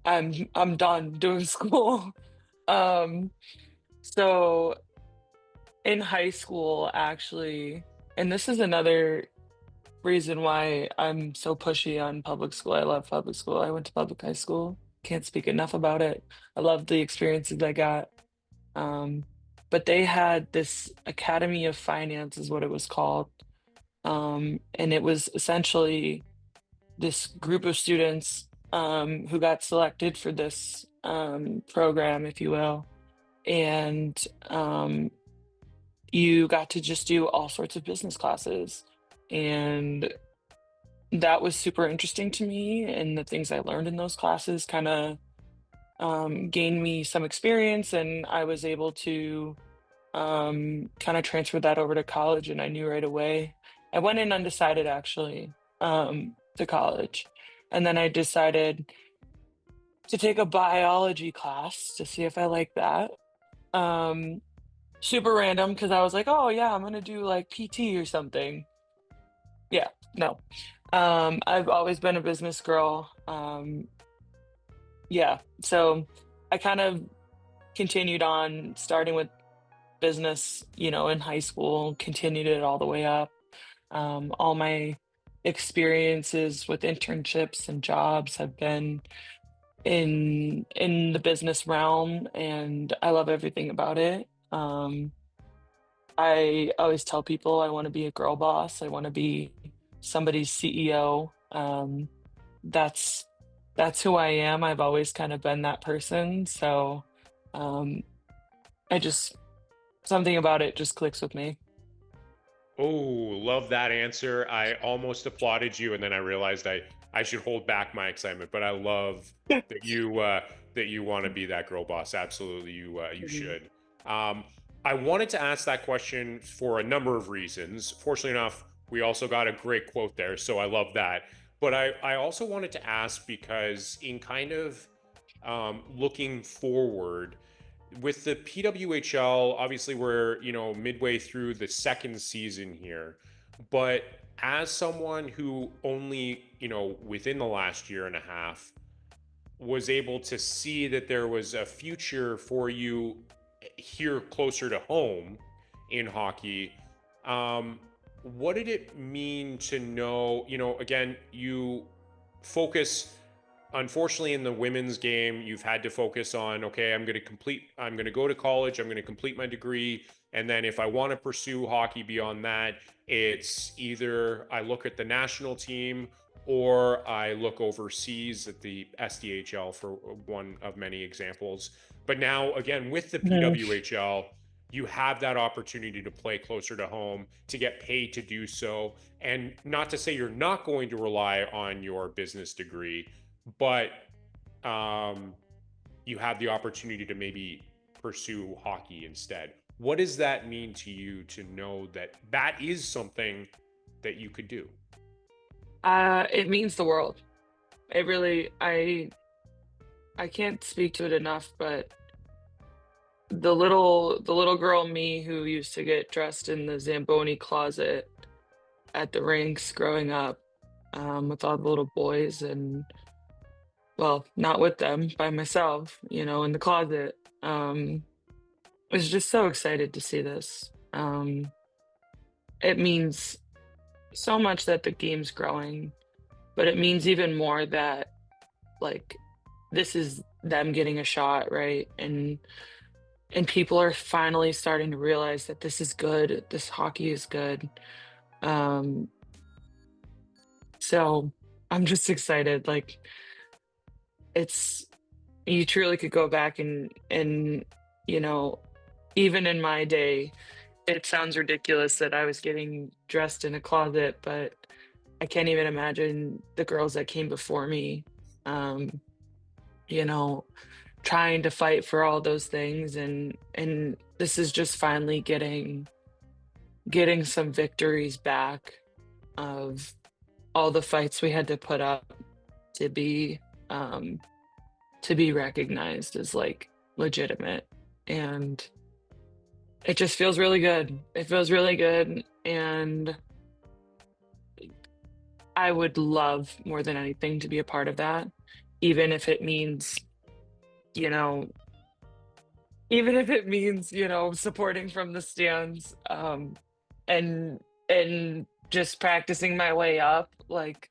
I'm done doing school. Um, so in high school, actually, and this is another reason why I'm so pushy on public school. I love public school. I went to public high school. Can't speak enough about it. I love the experiences I got. Um, but they had this Academy of Finance, is what it was called. And it was essentially this group of students who got selected for this program, if you will. And you got to just do all sorts of business classes. And that was super interesting to me. And the things I learned in those classes kind of gained me some experience. And I was able to kind of transfer that over to college. And I knew right away. I went in undecided, actually, to college. And then I decided to take a biology class to see if I like that. Um, Super random because I was like, oh yeah, I'm gonna do like PT or something. Yeah, no. I've always been a business girl. Yeah, so I kind of continued on starting with business, in high school, continued it all the way up. All my experiences with internships and jobs have been in the business realm, and I love everything about it. I always tell people I want to be a girl boss. I want to be somebody's CEO. That's that's who I am. I've always kind of been that person. So um, I just something about it just clicks with me. Oh, love that answer. I almost applauded you, and then I realized I should hold back my excitement. But I love that you want to be that girl boss. Absolutely, you Mhm. should. I wanted to ask that question for a number of reasons. Fortunately enough, we also got a great quote there, so I love that. But I also wanted to ask because in kind of looking forward with the PWHL, obviously we're, midway through the second season here, but as someone who only, within the last year and a half was able to see that there was a future for you here closer to home in hockey, what did it mean to know, again, you focus unfortunately in the women's game you've had to focus on, okay, I'm going to go to college, I'm going to complete my degree, and then if I want to pursue hockey beyond that, it's either I look at the national team or I look overseas at the SDHL for one of many examples. But now again with the Mhm. PWHL, you have that opportunity to play closer to home, to get paid to do so, and not to say you're not going to rely on your business degree, but um, you have the opportunity to maybe pursue hockey instead. What does that mean to you to know that that is something that you could do? It means the world. It really, I can't speak to it enough, but the little girl me who used to get dressed in the Zamboni closet at the rinks growing up, with all the little boys and well, not with them, by myself, in the closet. Was just so excited to see this. It means so much that the game's growing, but it means even more that like this is them getting a shot, right? And people are finally starting to realize that this is good. This hockey is good. Um, so I'm just excited. Like it's you truly could go back and you know, even in my day, it sounds ridiculous that I was getting dressed in a closet, but I can't even imagine the girls that came before me. Um, you know, trying to fight for all those things and this is just finally getting some victories back of all the fights we had to put up to be um to be recognized as like legitimate, and it just feels really good. It feels really good, and I would love more than anything to be a part of that, even if it means, you know, supporting from the stands, and just practicing my way up. Like,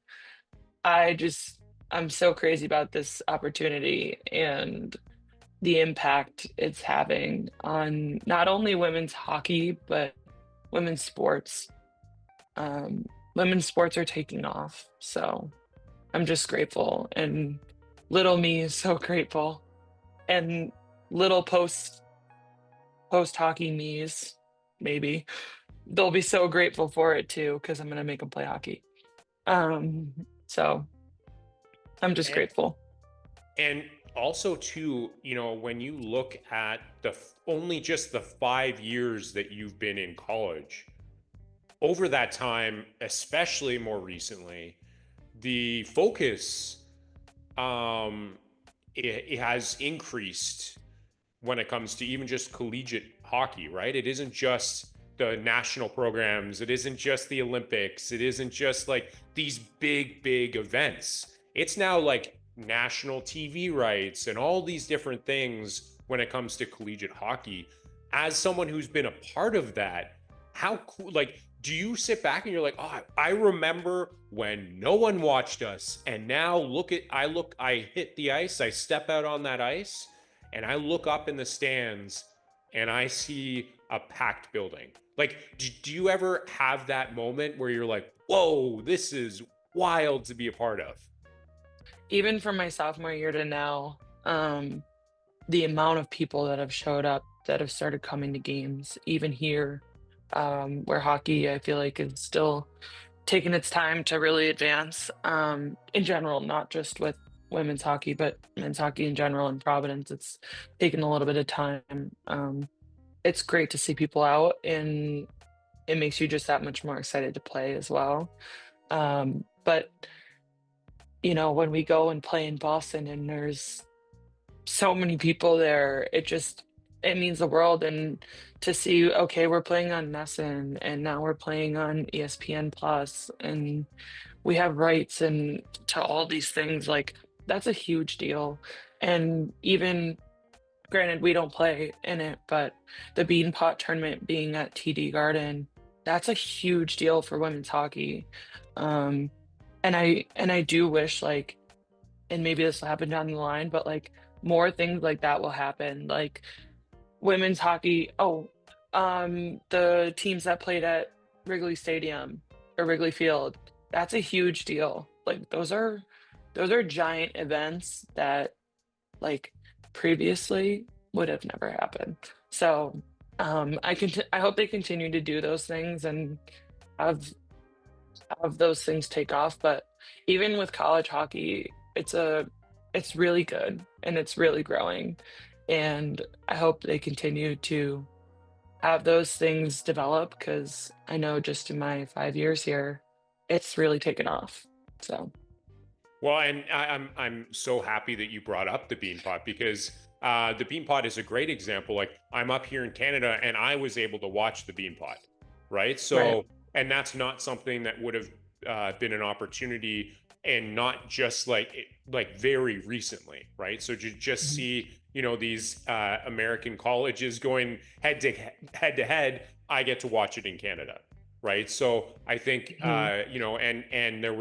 I just I'm so crazy about this opportunity and the impact it's having on not only women's hockey, but women's sports. Um, Women's sports are taking off, so I'm just grateful, and little me is so grateful, and little post hockey me's maybe they'll be so grateful for it too because I'm gonna make them play hockey. So I'm just And grateful. and also too, when you look at only just the 5 years that you've been in college, over that time, especially more recently, the focus um it has increased when it comes to even just collegiate hockey, right? It isn't just the national programs, it isn't just the Olympics, it isn't just like these big events. It's now like national TV rights and all these different things when it comes to collegiate hockey. As someone who's been a part of that, how cool, like, do you sit back and you're like, oh, I remember when no one watched us, and now I hit the ice, I step out on that ice, and I look up in the stands and I see a packed building. Like, do you ever have that moment where you're like, whoa, this is wild to be a part of? Even from my sophomore year to now, the amount of people that have showed up that have started coming to games, even here, where hockey I feel like is still taking its time to really advance, in general, not just with women's hockey, but men's hockey in general in Providence. It's taken a little bit of time. It's great to see people out, and it makes you just that much more excited to play as well. But when we go and play in Boston and there's so many people there, it means the world. And to see, okay, we're playing on Nesson and now we're playing on ESPN Plus and we have rights and to all these things, like that's a huge deal. And even granted, we don't play in it, but the Bean Pot tournament being at TD Garden, that's a huge deal for women's hockey. Um, and I do wish, like, and maybe this will happen down the line, but like more things like that will happen. Like women's hockey. Oh, the teams that played at Wrigley Stadium or Wrigley Field, that's a huge deal. Like those are giant events that like previously would have never happened. So I hope they continue to do those things and have those things take off. But even with college hockey, it's really good and it's really growing. And I hope they continue to have those things develop because I know just in my 5 years here, it's really taken off. So Well, and I'm so happy that you brought up the Beanpot because the Beanpot is a great example. Like, I'm up here in Canada and I was able to watch the Beanpot, right? right. So, and that's not something that would have been an opportunity, and not just like very recently, right? So to just Mhm. see these American colleges going head to head, I get to watch it in Canada, right? So I think Mhm. and there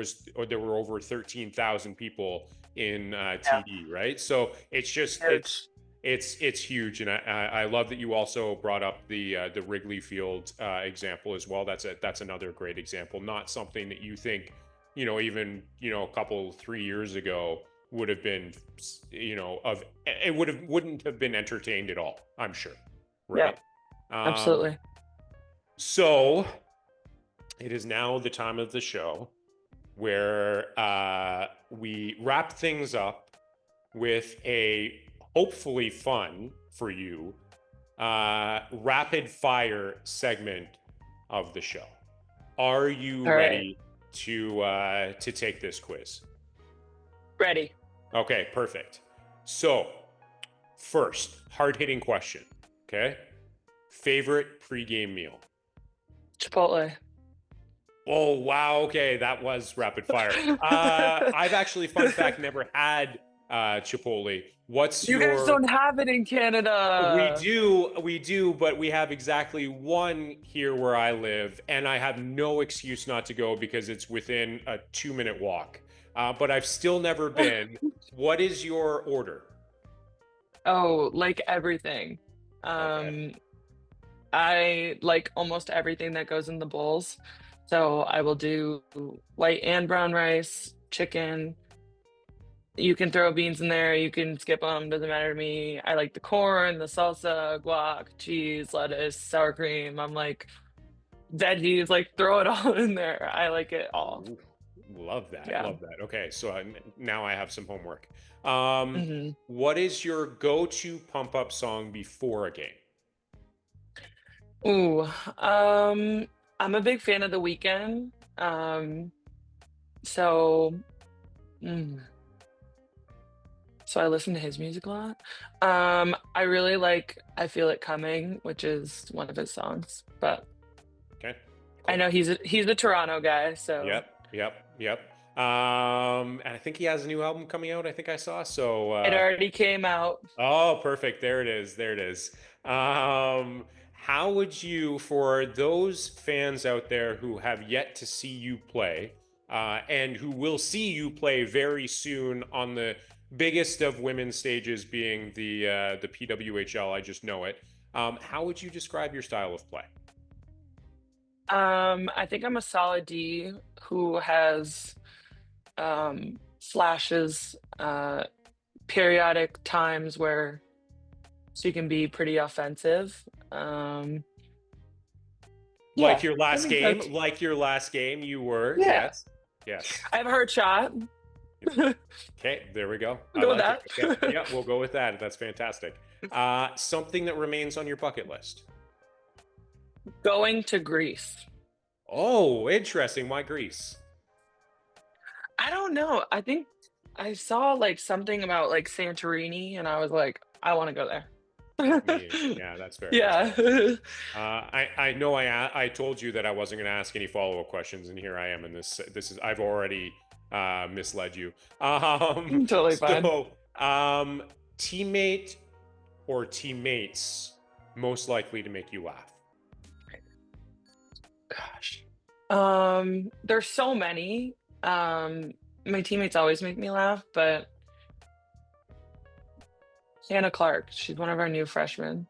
were over 13,000 people in Yeah. TD, right? So Huge. it's huge, and I love that you also brought up the Wrigley Field example as well. That's another great example. Not something that you think even a couple 3 years ago would have been of it wouldn't have been entertained at all. I'm sure, Yeah, right? Um, absolutely. so it is now the time of the show where we wrap things up with a hopefully fun for you rapid fire segment of the show. Are you All right. ready to take this quiz? Ready. Okay, perfect. So, first, hard-hitting question. Okay, favorite pregame meal? Chipotle. Oh, wow. Okay, that was rapid fire. I've actually, fun fact, never had Chipotle. What's You guys your? don't have it in Canada. We do, but we have exactly one here where I live, and I have no excuse not to go because it's within a 2-minute walk. But I've still never been. What is your order? Oh, like everything. Okay. I like almost everything that goes in the bowls. So I will do white and brown rice, chicken. You can throw beans in there, you can skip them, doesn't matter to me. I like the corn, the salsa, guac, cheese, lettuce, sour cream. I'm like veggies, like throw it all in there. I like it all. Ooh, love that. Yeah. Love that. Okay, so now I have some homework. hmm What is your go-to pump-up song before a game? Ooh, I'm a big fan of The Weeknd. So, mm, so I listen to his music a lot. I really like I Feel It Coming, which is one of his songs. But Okay. I Cool. know he's a Toronto guy, so Yep. And I think he has a new album coming out. I think I saw. So, it already came out. oh, perfect. There it is. There it is. How would you, for those fans out there who have yet to see you play, and who will see you play very soon on the biggest of women's stages, being the PWHL? I just know it. How would you describe your style of play? I think I'm a solid D who has flashes, periodic times where she can be pretty offensive. Like Yeah, your I last think game, that's like your last game, you were. yeah. Yes. Yes. I have a hurt shot. We'll Okay, there we go. I go with like it. Okay, that. yeah, we'll go with that. That's fantastic. Something that remains on your bucket list. Going to Greece. Oh, interesting. Why Greece? I don't know. I think I saw like something about like Santorini, and I was like, I want to go there. Yeah, that's fair. That's Yeah. fair. I know I told you that I wasn't going to ask any follow-up questions, and here I am. And this is I've already misled you. Totally fine. So teammate or teammates most likely to make you laugh? Gosh. There's so many. My teammates always make me laugh, but Hannah Clark, she's one of our new freshmen.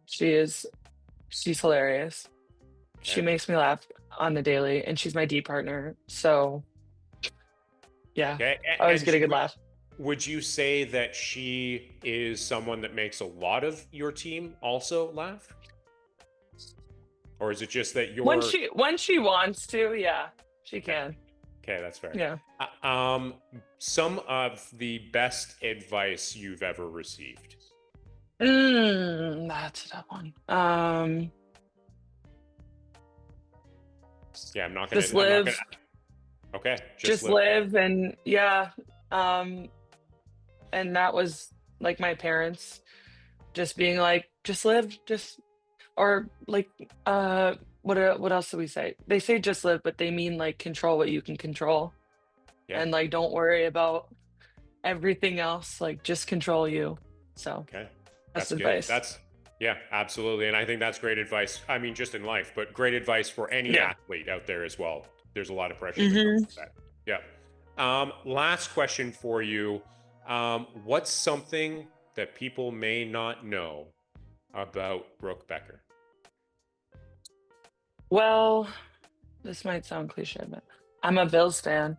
She's hilarious. She Okay. makes me laugh on the daily, and she's my D partner. So yeah, Okay. always And get a good laugh. would you say that she is someone that makes a lot of your team also laugh? Or is it just that When you're she wants to, yeah, she okay? can. Okay, that's fair. Yeah. Some of the best advice you've ever received. That's a tough one. Yeah, I'm not gonna. Just I'm not live, gonna. Okay, just live, and yeah. And that was like my parents just being like, just live, just or like what else do we say? They say just live, but they mean like control what you can control, Yeah. and like don't worry about everything else. Like just control you. So Okay, that's that's good. advice. Yeah, absolutely, and I think that's great advice. I mean, just in life, but great advice for any Yeah. athlete out there as well. There's a lot of pressure that hmm comes with that. Yeah. Last question for you. What's something that people may not know about Brooke Becker? Well, this might sound cliche, but I'm a Bills fan.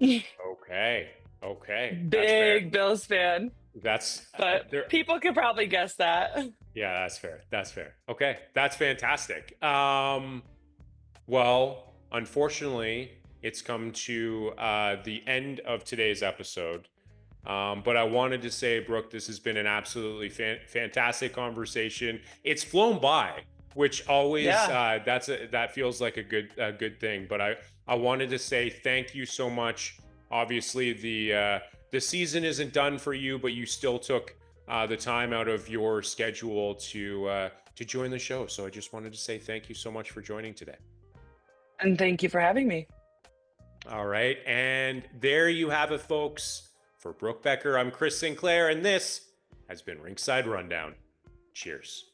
Okay. Okay. That's fair. Big Bills fan. That's But there. people could probably guess that. Yeah, that's fair. That's fair. Okay. That's fantastic. Well, unfortunately, it's come to the end of today's episode. But I wanted to say, Brooke, this has been an absolutely fantastic conversation. It's flown by, which always Yeah. that feels like a good thing. But I wanted to say thank you so much. Obviously, the season isn't done for you, but you still took the time out of your schedule to join the show. So I just wanted to say thank you so much for joining today. And thank you for having me. All right. And there you have it, folks. For Brooke Becker, I'm Chris Sinclair, and this has been Rinkside Rundown. Cheers.